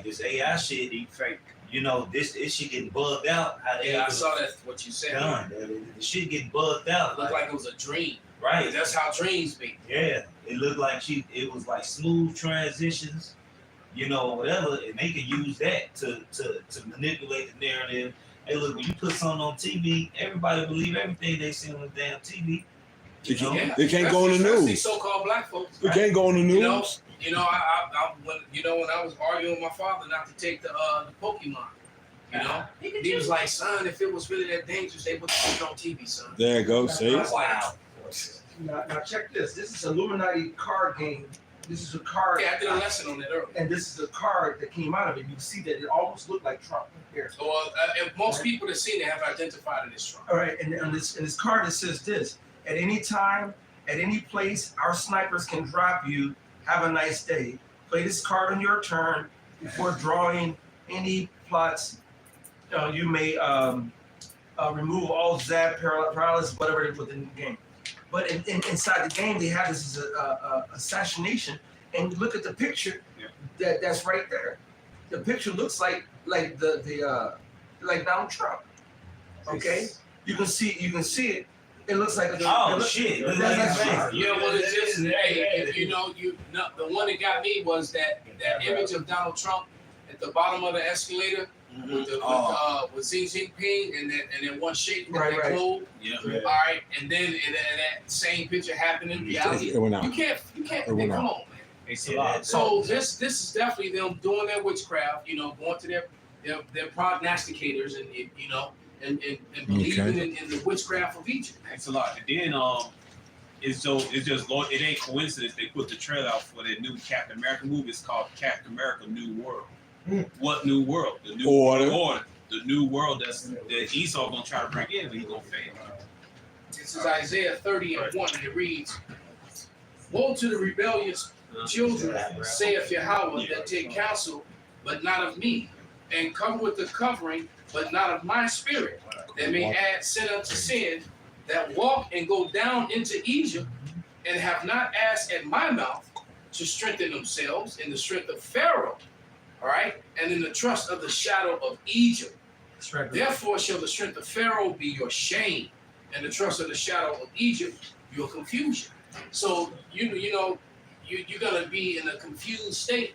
S8: This AI shit, he fake. You know, this shit getting bugged out.
S3: Yeah, I saw that. What you said.
S8: Done. The shit getting bugged out.
S3: It looked like it was a dream.
S8: Right.
S3: That's how dreams be.
S8: Yeah, it looked like it was like smooth transitions, you know, whatever, and they can use that to manipulate the narrative. Hey, look, when you put something on TV, everybody believe everything they see on the damn TV.
S2: They
S8: You know?
S2: can't, they can't go on the
S3: Especially
S2: news.
S3: so-called black folks.
S2: They can't go on the
S3: You know,
S2: news.
S3: when I was arguing with my father not to take the Pokemon, you know, he was like, son, if it was really that dangerous, they wouldn't put it on TV, son.
S2: There you go. See?
S3: Wow.
S1: Now check this. This is Illuminati card game. This is a card.
S3: Yeah, I did a lesson on that earlier.
S1: And this is a card that came out of it. You see that it almost looked like Trump here.
S3: So, and most people that seen it have identified it as Trump.
S1: All right, and on this card it says this: at any time, at any place, our snipers can drop you. Have a nice day. Play this card on your turn before drawing any plots. You may remove all zap, paralysis, whatever within the game. But inside the game, they have this as a assassination. And look at the picture. That's right there. The picture looks like the Donald Trump. Okay, you can see it. It looks like
S8: Shit.
S3: Yeah, well, it's just the one that got me was that image of Donald Trump at the bottom of the escalator with Xi Jinping and then one shaking with that globe.
S10: Yeah.
S3: All right, and then that same picture happened in reality.
S2: It went out.
S3: You can't.
S2: It went
S3: Come
S2: out.
S3: on, man.
S10: It's a lot.
S3: So this is definitely them doing their witchcraft. You know, going to their prognosticators and believing in the witchcraft of Egypt.
S10: It's a lot. And then it's just Lord. It ain't coincidence they put the trailer out for their new Captain America movie. It's called Captain America: New World. What new world? The new order. The new world that Esau gonna try to bring in, but he's gonna fail.
S3: This is Isaiah 30:1, and it reads, "Woe to the rebellious children, saith Yahweh, that take counsel, but not of me, and cover with the covering, but not of my spirit, that may add sin unto sin, that walk and go down into Egypt, and have not asked at my mouth to strengthen themselves in the strength of Pharaoh, all right, and in the trust of the shadow of Egypt. Therefore shall the strength of Pharaoh be your shame, and the trust of the shadow of Egypt your confusion." So you're gonna be in a confused state,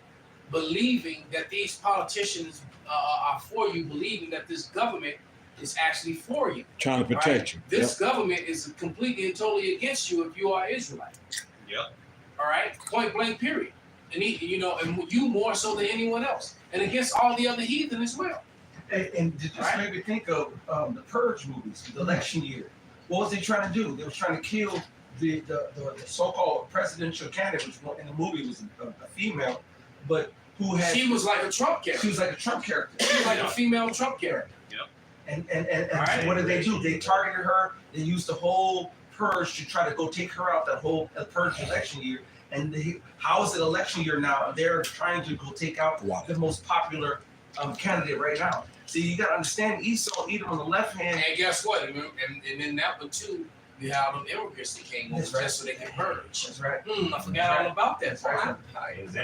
S3: believing that these politicians are for you, believing that this government is actually for you.
S2: Trying to protect you.
S3: This government is completely and totally against you if you are Israelite.
S10: Yep.
S3: All right, point blank, period. And and you more so than anyone else, and against all the other heathen as well.
S1: And to just maybe think of the Purge movies, the election year. What was they trying to do? They were trying to kill the so-called presidential candidate, which in the movie was a female, but who had
S3: She was like a Trump character.
S1: She was like a Trump character.
S3: She was like a female Trump character.
S1: And what did they do? They targeted her. They used the whole purge to try to go take her out. That whole purge election year. And how is it election year now? They're trying to go take out the most popular candidate right now. See, you got to understand Esau, either on the left hand.
S3: And guess what? And then that one too, You have them immigrants that came over
S1: That's right.
S3: just so they could purge.
S1: That's right.
S3: I forgot all about that.
S1: That's right.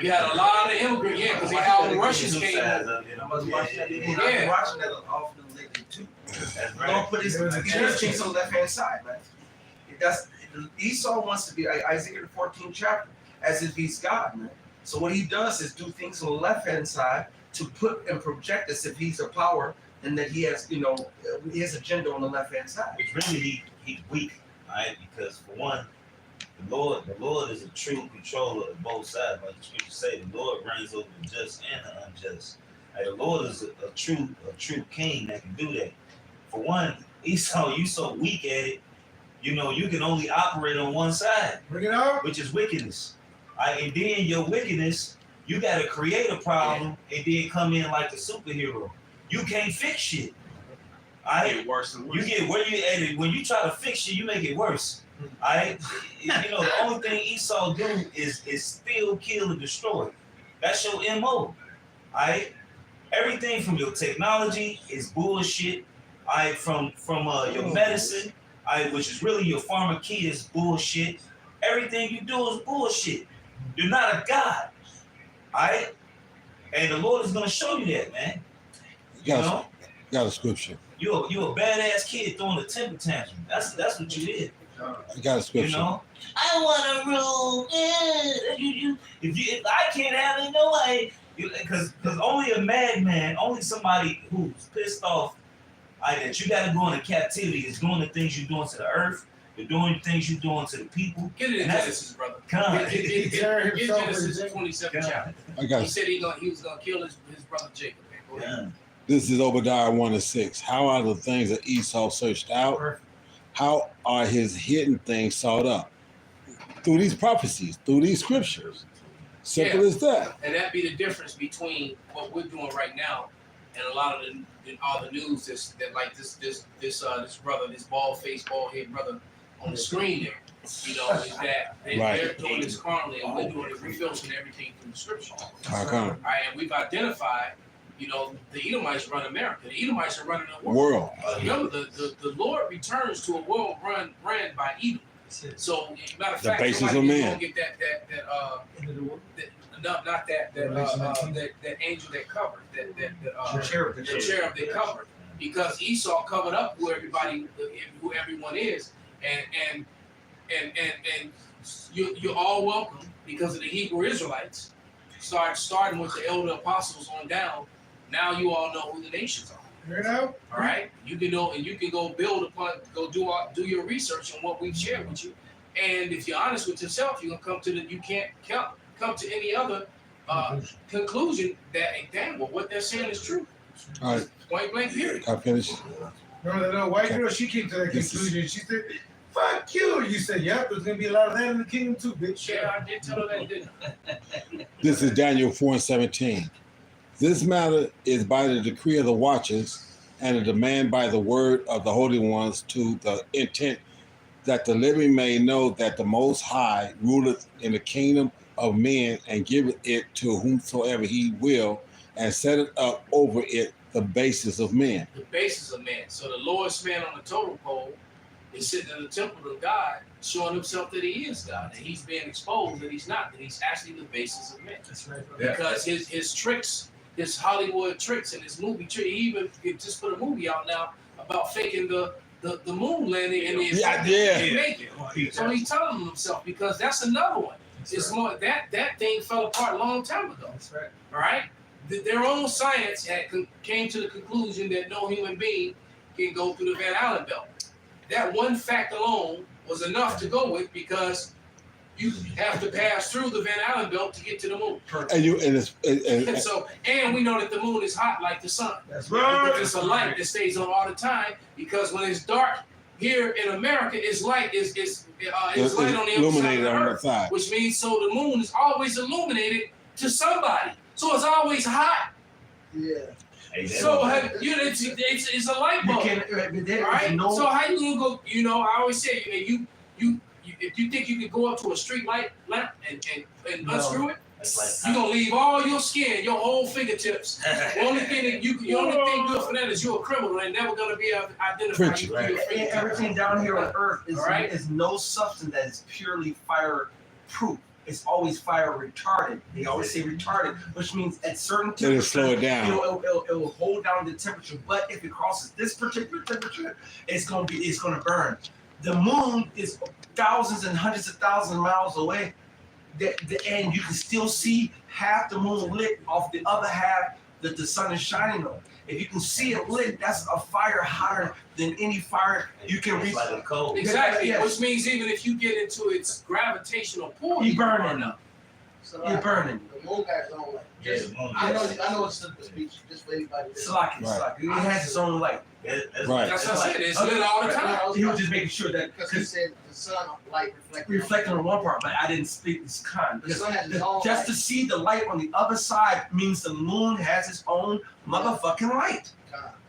S3: You had a lot of immigrants, yeah, because they had the Russians came over.
S1: I was watching that.
S3: Yeah.
S1: I've been watching that often lately too.
S8: That's
S1: Don't
S8: right.
S1: put his kings on the left hand side, man. That's Esau wants to be Isaiah the 14th chapter, as if he's God, man. So what he does is do things on the left hand side to put and project as if he's a power and that he has, his agenda on the left hand side.
S8: Which really he's weak, alright? Because for one, the Lord is a true controller of both sides. Like the scripture say, the Lord reigns over the just and the unjust. Like, the Lord is a true king that can do that. For one, Esau, you so weak at it, you can only operate on one side,
S6: Bring it out.
S8: which is wickedness. And then your wickedness, you gotta create a problem and then come in like the superhero. You can't fix shit. Alright?
S10: Get worse and worse.
S8: You get where you at it. When you try to fix it, you make it worse. Alright? The only thing Esau do is steal, kill, and destroy. That's your MO. Alright? Everything from your technology is bullshit. Alright, from your medicine, alright, which is really your pharmacy is bullshit. Everything you do is bullshit. You're not a god. Alright? And the Lord is gonna show you that, man.
S2: Got a scripture.
S8: You a badass kid throwing a temper tantrum. That's what you did.
S2: I got a scripture.
S8: I want to rule. If I can't have it, no way. Because only a madman, only somebody who's pissed off, that you got to go into captivity is doing the things you're doing to the earth. You're doing things you're doing to the people.
S3: Get it in Genesis, brother.
S8: God.
S3: Get Genesis 27 chapter.
S2: I got
S3: He said he was gonna kill his brother Jacob. Man. Go ahead.
S2: This is Obadiah 1:6. How are the things that Esau searched out? How are his hidden things sought up? Through these prophecies, through these scriptures. Simple as that.
S3: And that be the difference between what we're doing right now and a lot of all the news this brother, this bald head brother on the screen there. Is that they're doing this carnally and we're doing it, we're filtering everything from the scripture.
S2: How come?
S3: All right, and we've identified, the Edomites run America. The Edomites are running the
S2: World.
S3: Remember, the Lord returns to a world ran by Edom. So, matter of
S2: The
S3: fact,
S2: basis of
S3: somebody
S2: man.
S3: gonna get that angel that covered the cherub that covered, because Esau covered up who everyone is, and you're all welcome because of the Hebrew Israelites. Starting with the elder apostles on down. Now you all know who the nations are.
S6: Hear it out.
S3: All right, you can know, and you can go do your research on what we've shared with you. And if you're honest with yourself, you're gonna you can't come to any other conclusion that damn, well, what they're saying is true.
S2: All right.
S3: Point blank period.
S2: I finished.
S6: Remember that little white girl? She came to that conclusion. She said, "Fuck you." You said, "Yep, there's gonna be a lot of that in the kingdom too, bitch."
S3: Yeah, I did tell her that, didn't I?
S2: This is Daniel 4:17. This matter is by the decree of the watchers and a demand by the word of the holy ones to the intent that the living may know that the Most High ruleth in the kingdom of men and giveth it to whomsoever he will and setteth up over it the basis of men.
S3: The basis of man. So the lowest man on the totem pole is sitting in the temple of God, showing himself that he is God, and he's being exposed that he's not, that he's actually the basis of man.
S1: That's right.
S3: Because his tricks, his Hollywood tricks and his movie trick, he even just put a movie out now about faking the moon landing and the So he's telling himself, because that's another one. It's more that thing fell apart a long time ago.
S1: That's right.
S3: All right, their own science came to the conclusion that no human being can go through the Van Allen belt. That one fact alone was enough to go with, because you have to pass through the Van Allen belt to get to the moon. And we know that the moon is hot like the sun.
S1: That's right.
S3: It's a light that stays on all the time, because when it's dark here in America, it's light is light on the
S2: illuminated on the
S3: Earth,
S2: side,
S3: which means so the moon is always illuminated to somebody, so it's always hot.
S9: Yeah.
S3: So it's a light bulb. All right.
S1: No,
S3: So how you gonna go? I always say you if you think you could go up to a street lamp and unscrew it,
S8: It's like
S3: You gonna leave all your skin, your whole fingertips. The only thing that the only thing good for that is you're a criminal and never gonna be able to identify
S2: Preach.
S3: you through your
S1: And
S3: fingertips.
S1: everything down here on earth is,
S3: All right.
S1: is no substance that is purely fire proof. It's always fire retarded. They always say retarded, which means at certain
S2: It'll slow it
S1: temperature,
S2: down.
S1: It will hold down the temperature. But if it crosses this particular temperature, it's gonna burn. The moon is thousands and hundreds of thousands of miles away. And you can still see half the moon lit off the other half that the sun is shining on. If you can see it lit, that's a fire hotter than any fire you can reach.
S8: it's like a cold.
S3: Exactly,
S1: Yes.
S3: which means even if you get into its gravitational pull,
S1: You
S3: can
S1: burning.
S3: up.
S9: So
S1: You're burning.
S9: The moon got its own light.
S8: Yeah, the moon.
S9: I know it's the speech just for anybody.
S1: Slaki. It has its own light.
S8: That's
S2: Right.
S3: That's what I said. It's lit all the time.
S1: He was just making sure that
S9: Because he said the sun light reflecting.
S1: reflecting on one part, but I didn't speak this kind.
S9: The sun has its own
S1: Just
S9: light.
S1: to see the light on the other side means the moon has its own motherfucking light.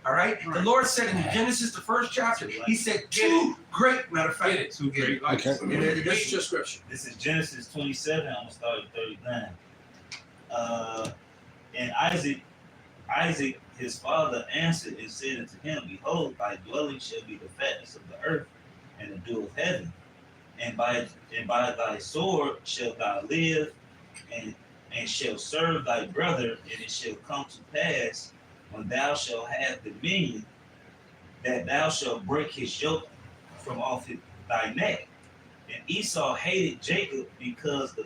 S1: All right? The Lord said in Genesis, the first chapter, He said two great, matter of
S3: Get
S1: fact,
S3: it.
S10: Two great lights.
S2: Okay.
S3: Read your scripture.
S8: This is Genesis 27. I'm gonna start at 39. And Isaac, his father, answered and said unto him, Behold, thy dwelling shall be the fatness of the earth and the dew of heaven, and by thy sword shalt thou live, and shall serve thy brother, and it shall come to pass when thou shalt have dominion, that thou shalt break his yoke from off thy neck. And Esau hated Jacob because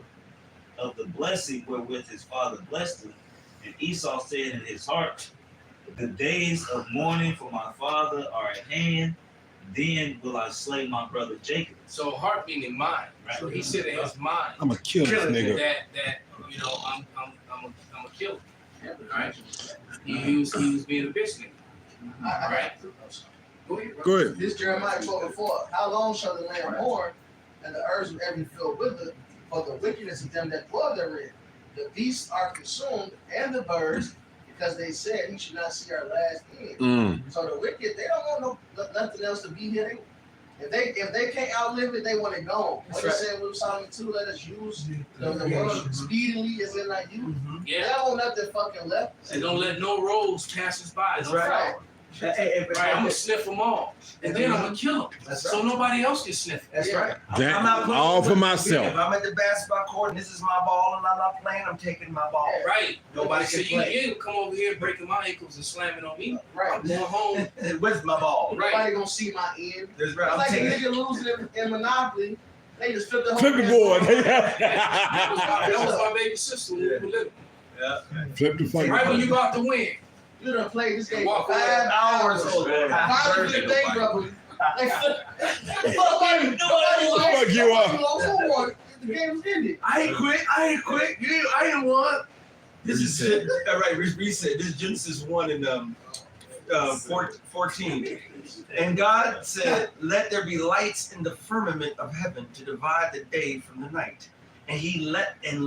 S8: of the blessing wherewith his father blessed him. And Esau said in his heart, The days of mourning for my father are at hand, then will I slay my brother Jacob.
S3: So heart meaning mind.
S8: Right.
S3: So he said in his mind
S2: I'm gonna kill this nigga.
S3: that you know I'm a killer. All right. He was being a bitch nigga. All right. Go ahead, bro.
S2: Go ahead.
S9: This Jeremiah 12:4. How long shall the land mourn, and the earth with every field wither, for the wickedness of them that dwell therein? The beasts are consumed, and the birds, because they said, "He should not see our last end." So the wicked, they don't want nothing else to be here. If they can't outlive it, they want it gone. What he said with Psalm 2, let us use the world speedily as in like you. They
S3: Yeah.
S9: don't want nothing fucking left.
S3: And don't let no roads pass us by.
S1: That's
S3: No
S1: right.
S3: flower. Right, I'm gonna sniff them all, and then I'm gonna kill them,
S1: That's
S3: so
S1: right.
S3: nobody else can sniff it.
S1: That's right.
S2: That-
S1: I'm not playing
S2: all for
S1: with-
S2: myself.
S1: If I'm at the basketball court and this is my ball and I'm not playing, I'm taking my ball.
S3: Right.
S1: Nobody
S3: so
S1: can
S3: you
S1: play.
S3: ain't come over here breaking my ankles and slamming on me.
S9: Right.
S3: I'm going home.
S1: Where's my ball?
S3: Right.
S9: Nobody gonna see my end.
S1: There's right.
S9: It's
S1: I'm
S9: like a
S1: taking.
S9: nigga losing in Monopoly. They just flip the whole
S2: Flip the
S9: damn
S2: board.
S3: That was my baby sister when we were little.
S1: Yeah.
S2: Flip the fucking
S3: Right when you about to win.
S9: You done played this game
S3: Walk
S9: for
S3: away.
S9: 5 hours. Finally,
S1: Thursday.
S9: the day, brother. They nobody
S2: Fuck you up.
S9: The game's ended.
S1: I ain't quit. I ain't won. This is all right. Reed said this is Genesis 1 and 14. And God said, "Let there be lights in the firmament of heaven to divide the day from the night." And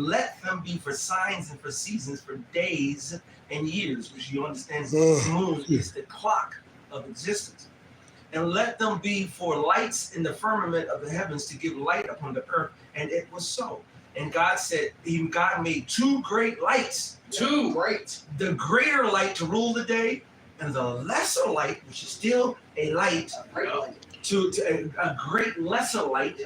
S1: let them be for signs and for seasons, for days and years, which you understand is the moon is the clock of existence. And let them be for lights in the firmament of the heavens to give light upon the earth. And it was so. And God said, even God made two great lights.
S3: Two.
S9: Great.
S1: The greater light to rule the day, and the lesser light, which is still a light,
S9: Great light.
S1: a great lesser light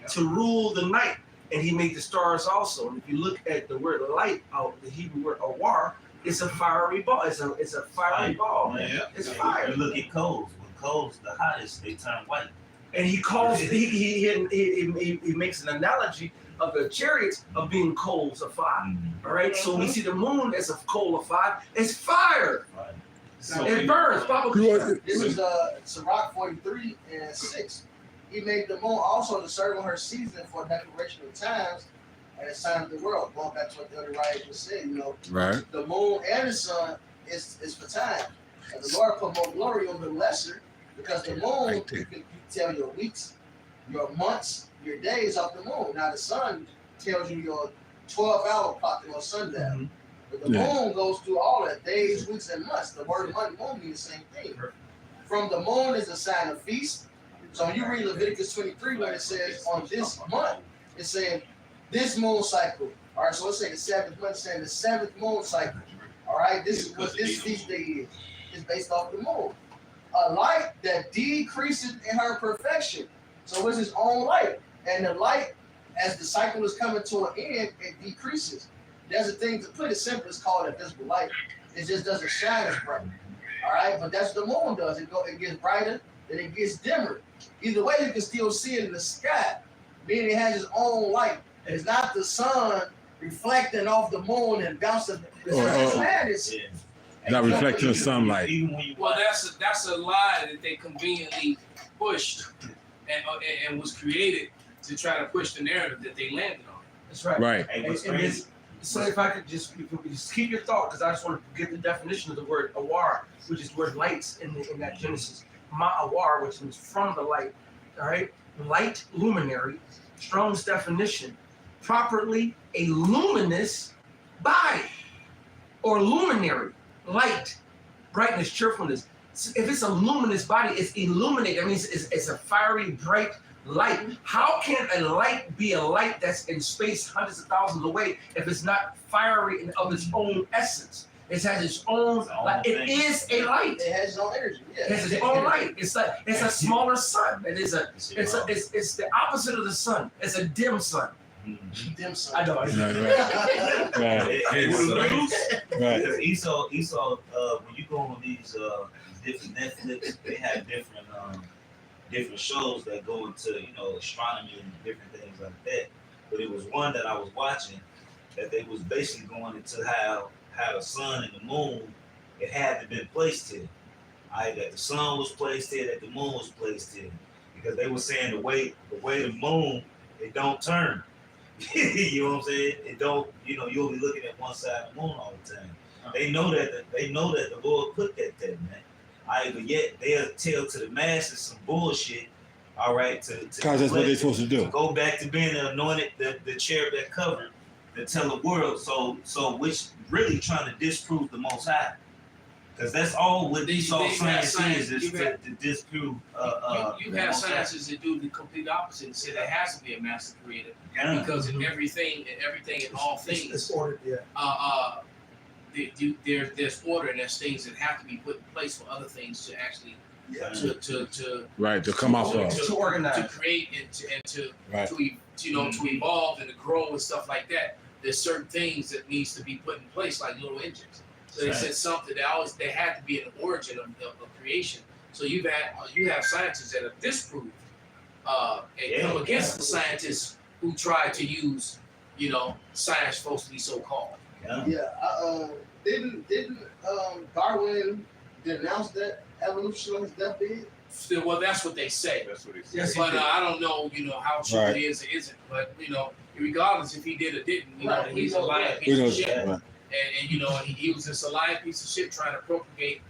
S1: to rule the night. And he made the stars also. And if you look at the word light, the Hebrew word awar, it's a fiery ball. It's a fiery ball.
S10: Yeah.
S1: It's fire.
S8: You look at coals. When coals the hottest, they turn white.
S1: And he calls he makes an analogy of the chariots of being coals of fire. All right. So when we see the moon as a coal of fire, it's fire.
S8: Right.
S10: So
S1: It burns. Bible
S9: This is Sirach 43:6. He made the moon also to serve on her season for declaration of times and the sign of the world. Going back to what the other writer just said,
S2: Right.
S9: the moon and the sun is for time. And the Lord put more glory on the lesser because the moon, you can tell your weeks, your months, your days off the moon. Now the sun tells you your 12-hour clock on sundown. But the moon goes through all that, days, weeks, and months. The word month moon means the same thing. From the moon is a sign of feast. So when you read Leviticus 23, when it says on this month, it says this moon cycle All right, so let's say the seventh month, saying the seventh moon cycle. All right, this is what this feast day is. It's based off the moon. A light that decreases in her perfection. So it's its own light. And the light, as the cycle is coming to an end, it decreases. There's a thing, to put it simple, it's called invisible light. It just doesn't shine as bright. All right, but that's what the moon does. It gets brighter, then it gets dimmer. Either way, you can still see it in the sky, meaning it has its own light. It's not the sun reflecting off the moon and bouncing. It's
S2: not reflecting the sunlight.
S8: Even when you
S3: Well,
S8: watch,
S3: that's a lie that they conveniently pushed and was created to try to push the narrative that they landed on.
S1: That's right.
S2: Right.
S8: hey,
S1: And,
S8: what's
S1: and
S8: crazy?
S1: this, so if I could just keep your thought, because I just want to get the definition of the word awar, which is the word lights in that Genesis. Ma'awar, which means from the light. All right, light, luminary. Strong's definition: properly a luminous body or luminary, light, brightness, cheerfulness. So if it's a luminous body, it's illuminated. That means it's a fiery, bright light. How can a light be a light that's in space hundreds of thousands away if it's not fiery and of its own essence? It has its own light. It is a light.
S9: It has its own energy. Yeah.
S1: It has its own light. It's a smaller sun. It's the opposite of the sun. It's a dim sun.
S9: Dim sum.
S1: I know.
S2: Right.
S8: Hey,
S5: It's
S8: what's
S5: like-
S8: crazy?
S2: Right.
S8: Because Esau, when you go on these different Netflix, they have different shows that go into astronomy and different things like that. But it was one that I was watching that they was basically going into how the sun and the moon, it had to been placed here. That the sun was placed here, that the moon was placed here, because they were saying the way the moon, it don't turn. You know what I'm saying? It don't. You'll be looking at one side of the moon all the time. They know that the Lord put that there, man. But yet they'll tell to the masses some bullshit. All right,
S2: Because that's what they're supposed to do.
S8: go back to being the anointed, the cherub that covered, to tell the world. So which really trying to disprove the Most High, because that's all what these all science is to disprove.
S3: You have scientists that do the complete opposite and say there has to be a master creator because in everything and all things,
S1: It's ordered, yeah.
S3: there's order and there's things that have to be put in place for other things to actually to
S2: Right. To come off of.
S1: To organize.
S3: to create and to
S2: Right.
S3: to evolve and to grow and stuff like that. There's certain things that needs to be put in place like little engines. So they said something that there had to be an origin of creation. So you have scientists that have disproved and come against the scientists who try to use science supposed to be so called.
S9: Yeah. Didn't Darwin denounce that evolution on his deathbed?
S3: Still, well, that's what they say.
S10: That's what it says.
S1: Yes, he
S3: But
S1: did.
S3: I don't know, how true
S2: Right.
S3: it is or isn't. But regardless if he did or didn't,
S9: Right.
S3: he's a lying
S2: We
S3: piece
S2: know
S3: of shit.
S2: that. Right.
S3: And he was just a lying piece of shit trying to propagate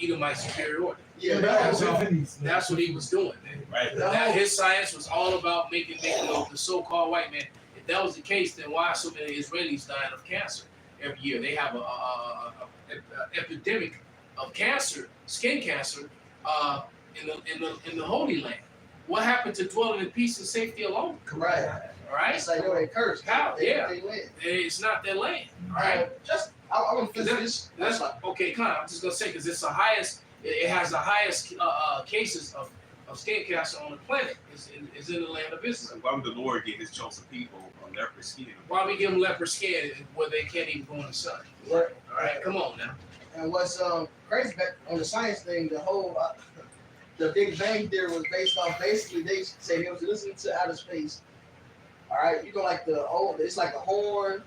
S3: Edomite superiority.
S9: Yeah,
S3: That's what he was doing, man.
S8: Right.
S3: That his science was all about making the so-called white man. If that was the case, then why are so many Israelis dying of cancer every year? They have a epidemic of cancer, skin cancer, in the Holy Land. What happened to dwelling in peace and safety alone?
S9: Right.
S3: All right,
S9: It's like they cursed.
S3: How? Yeah.
S9: They win.
S3: it's not their land. All right.
S9: I want to finish this.
S3: That's okay, Con. I'm just gonna say because it's the highest. It has the highest cases of skin cancer on the planet. It's in the land of Israel.
S10: Why would the Lord get his chosen people on leopard skin?
S3: Why we give them leopard skin where they can't even go in the sun?
S9: Right.
S3: All right, come on now.
S9: And what's crazy back on the science thing, the whole the Big Bang Theory was based off basically they say they was listening to outer space. All right, like it's like a horn.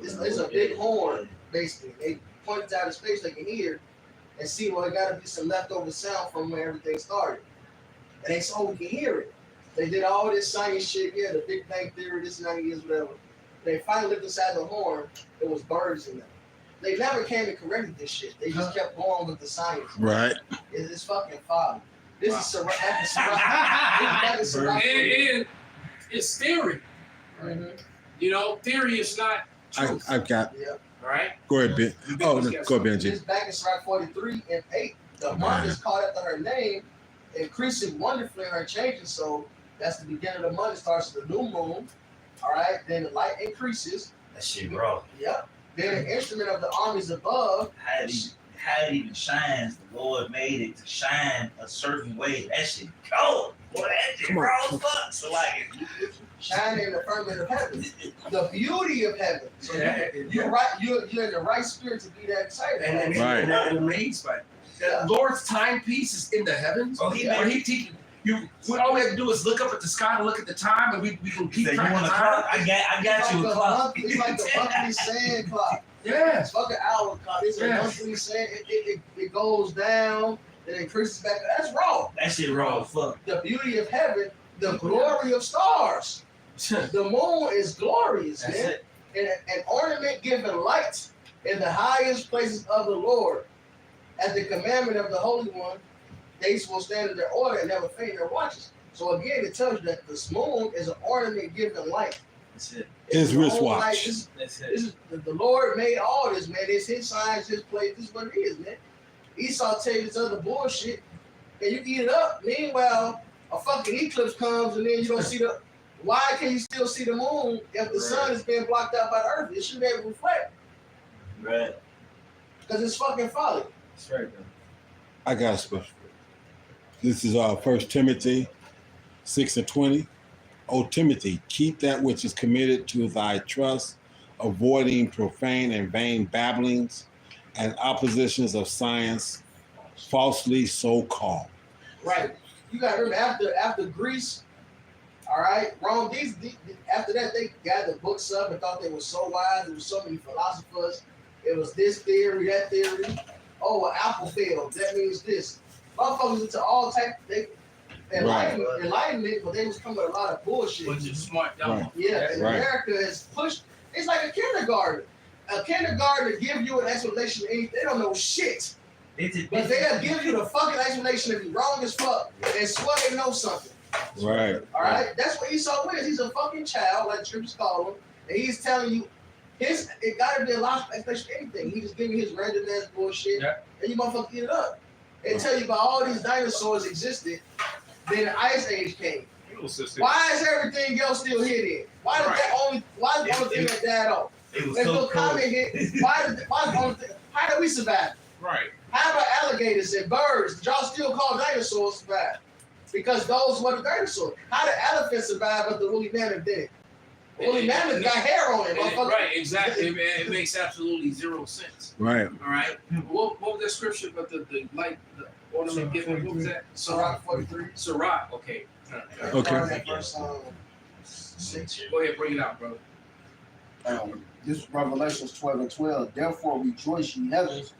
S9: It's a big horn basically. They point it to outer space they can hear and see there got to be some leftover sound from where everything started. And they said, we can hear it. They did all this science shit, the Big Bang Theory, this 90 years, whatever. They finally looked inside the horn, there was birds in there. They never came and corrected this shit. They just kept going with the science.
S2: Right.
S9: It's fucking folly. This is Sirach.
S3: And it's theory. Theory is not truth.
S2: I've got.
S9: Yeah.
S3: All right.
S2: Go ahead, Ben. Oh, no, go ahead,
S9: This
S2: Benji.
S9: back in Sirach 43 and 8. The month is called after her name, increasing wonderfully in her changing. So That's the beginning of the month. It starts the new moon. All right. Then the light increases.
S8: That shit raw.
S9: Yep. Then the instrument of the armies above.
S8: How it even shines, the Lord made it to shine a certain way. That shit cold. Boy, that shit raw as fuck. So like,
S9: Shining in the firmament of heaven. The beauty of heaven. So
S1: Yeah,
S9: you're right. You're in the right spirit to be that excited.
S1: and
S2: Right.
S1: and amazed by it. The Lord's timepiece is in the heavens.
S8: Oh, he
S1: Where
S8: made-
S1: he teaches you. All we have to do is look up at the sky and look at the time, and we can keep
S8: you
S1: track
S8: want
S1: of
S8: a
S1: time.
S8: clock? I got you a
S9: It's
S8: clock.
S9: It's like the monthly sand clock.
S1: Yes.
S9: Fuck an hour clock. It's a
S1: Yes.
S9: monthly sand. It goes down. It increases back. That's raw.
S8: That shit raw as fuck.
S9: The beauty of heaven. The glory of stars. The moon is glorious,
S1: That's
S9: man.
S1: it.
S9: And an ornament giving light in the highest places of the Lord. At the commandment of the Holy One, they will stand in their order and never faint their watches. So again, it tells you that the moon is an ornament giving light.
S1: That's it.
S2: His
S9: the whole
S2: wristwatch.
S9: light.
S1: That's it.
S9: This is the Lord made all this, man. It's his signs, his place. This is what it is, man. Esau tell you this other bullshit, and you eat it up. Meanwhile, a fucking eclipse comes, and then you don't see the. Why can you still see the moon if the sun is being blocked out by the earth? It should be able to reflect
S8: Right.
S9: because it's fucking folly.
S1: That's right, man.
S2: I got a special. This is 1 Timothy 6:20. O Timothy, keep that which is committed to thy trust, avoiding profane and vain babblings and oppositions of science, falsely so called.
S9: Right. You got to remember after Greece. All right, Rome. After that, they gathered books up and thought they were so wise. There were so many philosophers. It was this theory, that theory. Oh, an apple failed. That means this. Motherfuckers into all type. They enlightenment, but they was coming with a lot of bullshit.
S3: Bunch of smart dumb.
S2: Right.
S9: Yeah, and
S2: Right.
S9: America has pushed. It's like a kindergarten. A kindergarten give you an explanation of anything. They don't know shit, but they'll give you the fucking explanation if you're wrong as fuck and swear they know something.
S2: Right.
S9: All right, that's what Esau is. He's a fucking child, like Trips call him, and he's telling you it gotta be a logical explanation of anything. He just giving you his random ass bullshit, and you motherfucker eat it up. They tell you about all these dinosaurs existed, then the Ice Age came. Why is everything else still here then? Why is the only thing that died off?
S8: It was
S9: Let's
S8: so
S9: go
S8: cold.
S9: comment here. Why is the only thing? How did we survive?
S10: Right.
S9: How about alligators and birds? Did y'all still call dinosaurs survive? Because those were the dinosaurs. How did elephants survive but the woolly mammoth didn't? Woolly mammoth got hair on it, motherfucker.
S3: Right, exactly, man. It makes absolutely zero sense.
S2: Right.
S3: All right. What was that scripture? But the ornament given. What was that?
S9: Sirach 43.
S3: Sirach. Okay.
S2: Okay.
S9: Verse 6.
S3: Go ahead, bring it out, brother.
S11: This is Revelations 12:12. Therefore rejoice, ye heavens,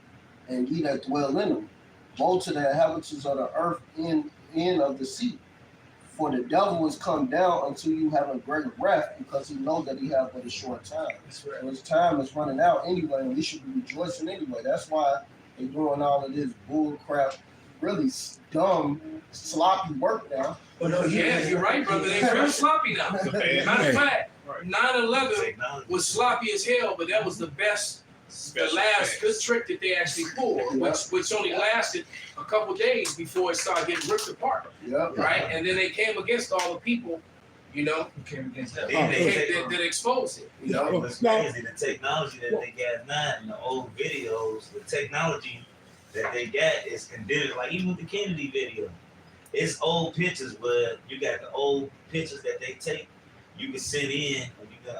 S11: and ye that dwell in them. Woe to the inhabitants of the earth in of the sea. For the devil is come down unto you having great wrath, because he knows that he has but a short time. So his time is running out anyway, and we should be rejoicing anyway. That's why they're doing all of this bull crap, really dumb, sloppy work now.
S1: But no,
S3: Yeah, you're right, brother. They're real sloppy now. Matter of fact, 9/11 was sloppy as hell, but that was the best, the last good trick that they actually pulled, which only lasted a couple days before it started getting ripped apart,
S11: Yep.
S3: right? And then they came against all the people, you know,
S1: who came against that?
S3: that exposed it, you know.
S8: It was crazy. The technology that they got now in the old videos, the technology that they got is condemned. Like even with the Kennedy video, it's old pictures, but you got the old pictures that they take. You can send in, and you can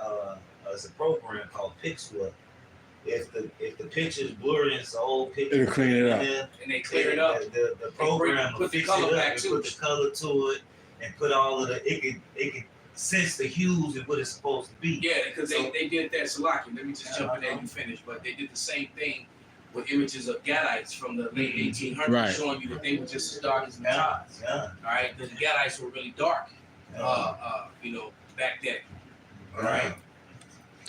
S8: it's a program called Pixel. If the picture's blurry, it's an old picture.
S2: It'll clean it up.
S3: And they clear it up.
S8: The program will
S3: put the
S8: fix
S3: color
S8: it up
S3: back
S8: and
S3: to
S8: put
S3: it.
S8: the color to it and put all of the it could sense the hues and what it's supposed to be.
S3: Yeah, because they did that Salaki. Let me just jump in there and you finish. But they did the same thing with images of Gadites from the late 1800s,
S2: Right.
S3: showing you that they were just as dark as the gods.
S8: Yeah.
S3: All right, because the Gadites were really dark, you know, back then. All right.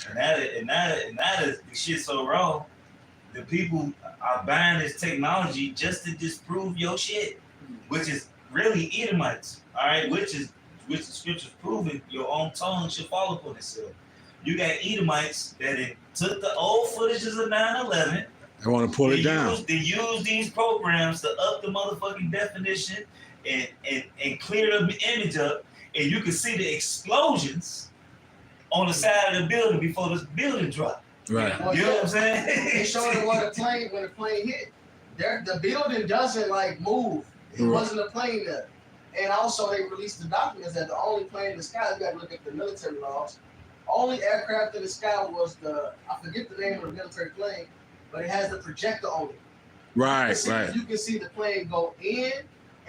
S8: And that is the shit so wrong. The people are buying this technology just to disprove your shit, which is really Edomites. All right, which the scriptures proving your own tongue should fall upon itself. You got Edomites that took the old footages of 9/11.
S2: They want to pull it down.
S8: They use these programs to up the motherfucking definition and clear the image up and you can see the explosions on the side of the building before the building dropped.
S2: Right.
S9: Well,
S8: You know what I'm
S9: They
S8: saying?
S9: showed it when the plane hit. The building doesn't like move. It
S2: Right.
S9: wasn't a plane there. And also they released the documents that the only plane in the sky, you gotta look at the military laws. Only aircraft in the sky was I forget the name of the military plane, but it has the projector on it.
S2: Right.
S9: You can see the plane go in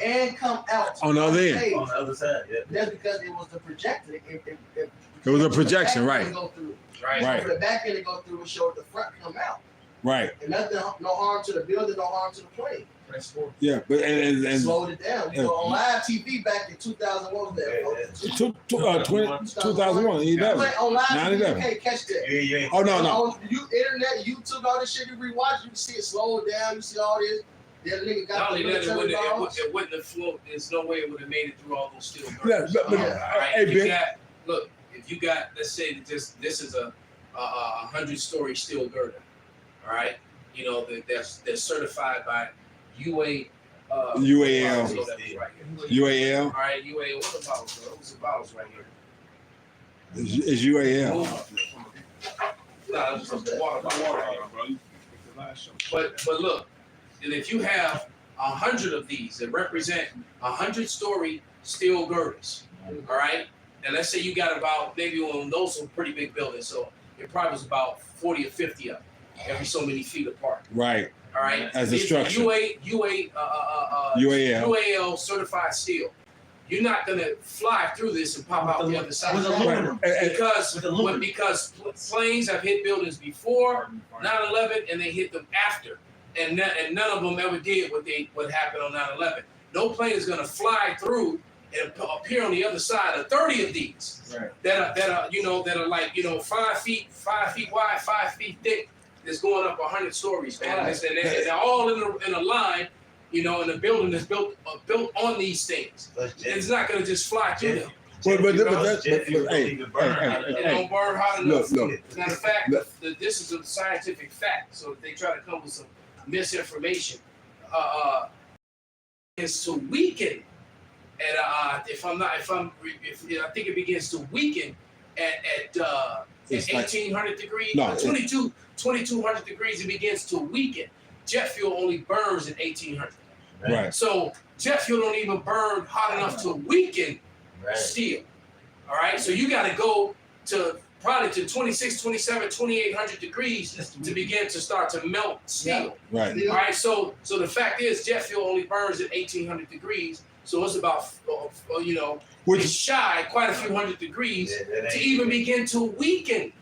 S9: and come out.
S2: On the other end.
S9: stage.
S8: On the other side, yeah.
S9: That's because it was the projector.
S2: It was a projection,
S9: the back
S2: right.
S9: end Go through.
S3: Right.
S2: Right.
S9: For the back end to go through and show the front come out.
S2: Right.
S9: And nothing, no harm to the building, no harm to the plane.
S2: Yeah. But and
S9: Slowed it down. You know, on live TV back in 2000, what was that?
S2: 2001, 11.
S9: On live TV,
S2: 9/11.
S9: you can't catch that.
S8: Yeah.
S2: Oh no.
S9: On internet, YouTube, all this shit you rewatch, you can see it slow down. You see all this. The other nigga
S3: Not
S9: got the
S3: only that,
S9: military laws.
S3: it wouldn't have flown. There's no way it would have made it through all those steel
S2: Yeah,
S3: girders.
S2: but
S3: All right,
S2: hey,
S3: if you
S2: Ben.
S3: got, look, if you got, let's say that this is a 100-story steel girder, all right, you know they're certified by UA.
S2: UAL.
S3: So that was right here.
S2: UAL
S3: All right, UAL. What the bottles? What was the bottles right here?
S2: is UAL.
S3: Nah, it's just a water bottle. But look, and if you have 100 of these that represent 100-story steel girders, all right, and let's say you got about maybe on those are pretty big buildings, so it probably was about 40 or 50 of them, every so many feet apart.
S2: Right.
S3: All right,
S2: As a
S3: It's
S2: structure.
S3: UAL certified steel. You're not gonna fly through this and pop out the other side.
S1: With aluminum.
S3: Because
S1: With aluminum.
S3: planes have hit buildings before 9/11 and they hit them after, and none of them ever did what happened on 9/11. No plane is gonna fly through and appear on the other side of 30 of these that are like 5 feet wide, 5 feet thick. That's going up 100 stories, man.
S9: Right.
S3: And they're all in a line, and the building is built on these things. It's not gonna just fly through them.
S2: But
S3: You know,
S2: that's
S8: Jet fuel
S2: hey,
S8: don't even burn out of
S3: It
S8: that.
S3: don't burn hot enough.
S2: look.
S3: Matter of fact,
S2: Look.
S3: this is a scientific fact. So if they try to come with some misinformation, is to weaken at I think it begins to weaken at
S2: It's like-
S3: 1800 degrees,
S2: No,
S3: 2200 degrees. It begins to weaken. Jet fuel only burns at 1800.
S2: Right.
S3: So jet fuel don't even burn hot enough to weaken
S8: Right.
S3: steel. All right, so you got to go to probably to 26, 27, 2800 degrees to begin to start to melt steel.
S2: Right.
S3: All right, so the fact is, jet fuel only burns at 1800 degrees, so it's about
S2: Which
S3: it's shy quite a few hundred degrees
S8: Yeah, that
S3: to
S8: ain't-
S3: even begin to weaken.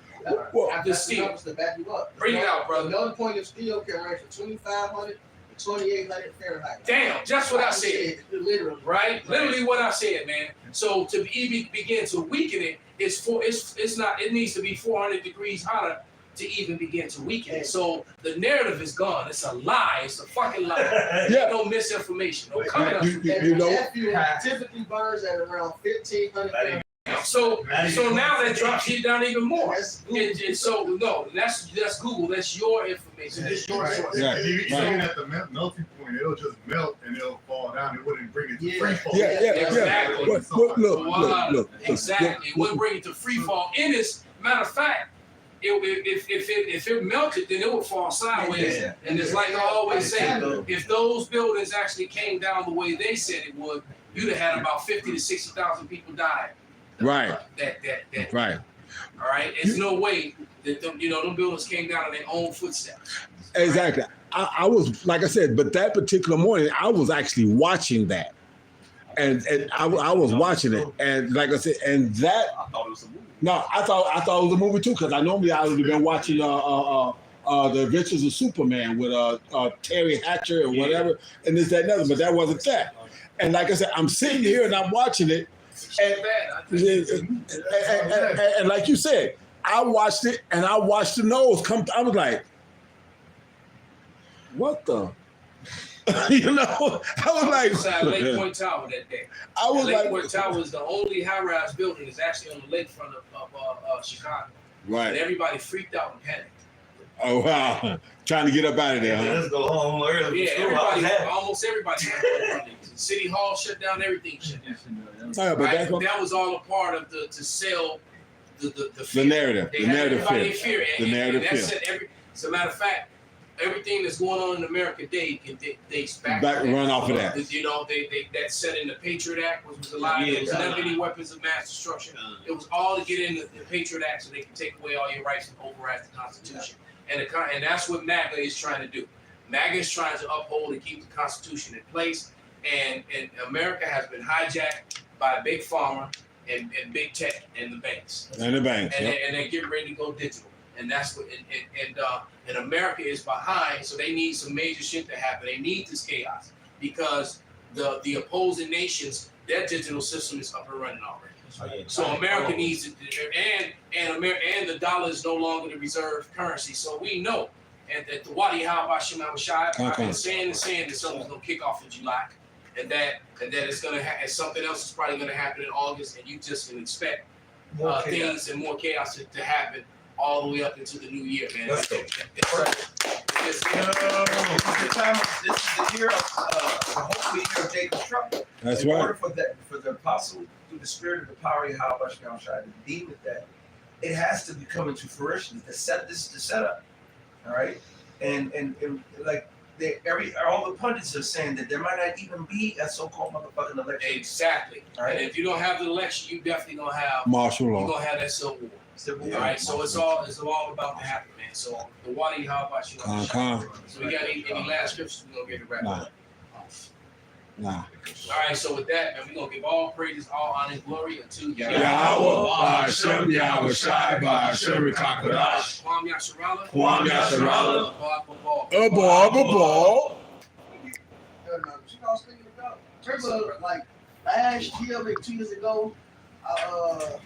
S2: well,
S3: The steel.
S9: Numbers to back you up.
S3: Bring it out, brother.
S9: The melting point of steel can range from 2,500 to 2,800 Fahrenheit.
S3: Damn, just what I said.
S9: Literally.
S3: Right? Literally what I said, man. So to even begin to weaken it, it needs to be 400 degrees hotter to even begin to weaken it. So the narrative is gone. It's a lie. It's a fucking lie.
S2: Yeah.
S3: No misinformation. No coming up.
S2: You know.
S9: Jet fuel typically burns at around 1,500 Fahrenheit.
S3: So now that drops you down even more.
S9: That's
S3: That's Google. That's your information. That's your
S6: Right.
S3: source.
S2: Yeah.
S13: If you're
S2: Right.
S13: looking at the melting point, it'll just melt and it'll fall down. It wouldn't bring it to
S9: Yeah.
S13: free fall.
S2: Yeah.
S3: Exactly.
S2: Look.
S3: Exactly. It wouldn't bring it to free fall. In this matter of fact, if it melted, then it would fall sideways.
S8: Yeah.
S3: And it's like I always say,
S8: Yeah.
S3: if those buildings actually came down the way they said it would, you'd have had about 50 to 60,000 people die.
S2: Right.
S3: That.
S2: Right.
S3: All right. There's no way that them buildings came down on their own footsteps.
S2: Exactly. I was, like I said, but that particular morning, I was actually watching that. And I was watching it. And like I said, and that,
S10: I thought it was a movie.
S2: no, I thought it was a movie too, because I would have been watching The Adventures of Superman with Terry Hatcher or whatever, and this, that, and other, but that wasn't that. And like I said, I'm sitting here and I'm watching it, and like you said, I watched it and I watched the nose come. I was like, what the? I was like,
S3: Inside Lake Point Tower that day.
S2: I was
S3: Lake
S2: like,
S3: Point Tower is the only high-rise building that's actually on the lakefront of Chicago. And
S2: right,
S3: everybody freaked out and panicked.
S2: Oh wow, trying to get up out of there, huh?
S8: Let's go home early.
S3: Yeah,
S8: from school. I was happy.
S3: almost everybody. City Hall shut down, everything shut down.
S2: Oh, but
S3: Right?
S2: that's what,
S3: That was all a part of to sell the
S2: the
S3: fear.
S2: narrative.
S3: They
S2: The
S3: had
S2: narrative
S3: everybody in
S2: fear.
S3: fear.
S2: The narrative
S3: and that's
S2: fear.
S3: it. As a matter of fact, everything that's going on in America today can dates back.
S2: Back
S3: to that.
S2: run off of that.
S3: You know, they that set in the Patriot Act was a lie.
S10: Yeah,
S3: There was
S10: yeah.
S3: never any weapons of mass destruction. It was all to get in the Patriot Act so they can take away all your rights and override the Constitution. And that's what MAGA is trying to do. MAGA is trying to uphold and keep the Constitution in place. And America has been hijacked by Big Pharma and Big Tech and the banks.
S2: And the banks.
S3: And,
S2: Yep.
S3: they're getting ready to go digital. And that's what and America is behind, so they need some major shit to happen. They need this chaos because the opposing nations, their digital system is up and running already.
S8: Oh, yeah.
S3: So America needs it, and the dollar is no longer the reserve currency. So we know, and that the Wadi Haba Shema Shai, I've been saying that something's gonna kick off in July, and that it's gonna and something else is probably gonna happen in August, and you just can expect
S1: More chaos.
S3: things and more chaos to happen all the way up into the new year, man.
S1: Let's go.
S3: It's-
S1: This is the year of the hopefully year of Jacob's trouble.
S2: That's
S1: In
S2: right.
S1: order for the apostle, through the spirit of the power of Yahweh Shai, to deal with that, it has to be coming to fruition. This is the setup. All right, and like all the pundits are saying that there might not even be a so-called motherfucking election.
S3: Exactly.
S1: All right.
S3: And if you don't have the election, you definitely gonna have
S2: Martial
S3: you're
S2: law.
S3: gonna have that civil war.
S1: Civil
S3: All
S1: war.
S3: right, so it's all about to happen, man. So the Wadi, how about you?
S2: Con.
S3: So we got any last scriptures? We're gonna get it wrapped
S2: Nah.
S3: up.
S2: Nah.
S3: All right, so with that, man, we're gonna give all praises, all honor, and glory unto
S12: Yahweh, Hashem, Yahweh, Shai, Hashem, Kakadash.
S3: Kwam Yasharala.
S12: Kwam Yasharala.
S2: Ball.
S9: You know what I was thinking about? Remember, like last year, maybe 2 years ago, I was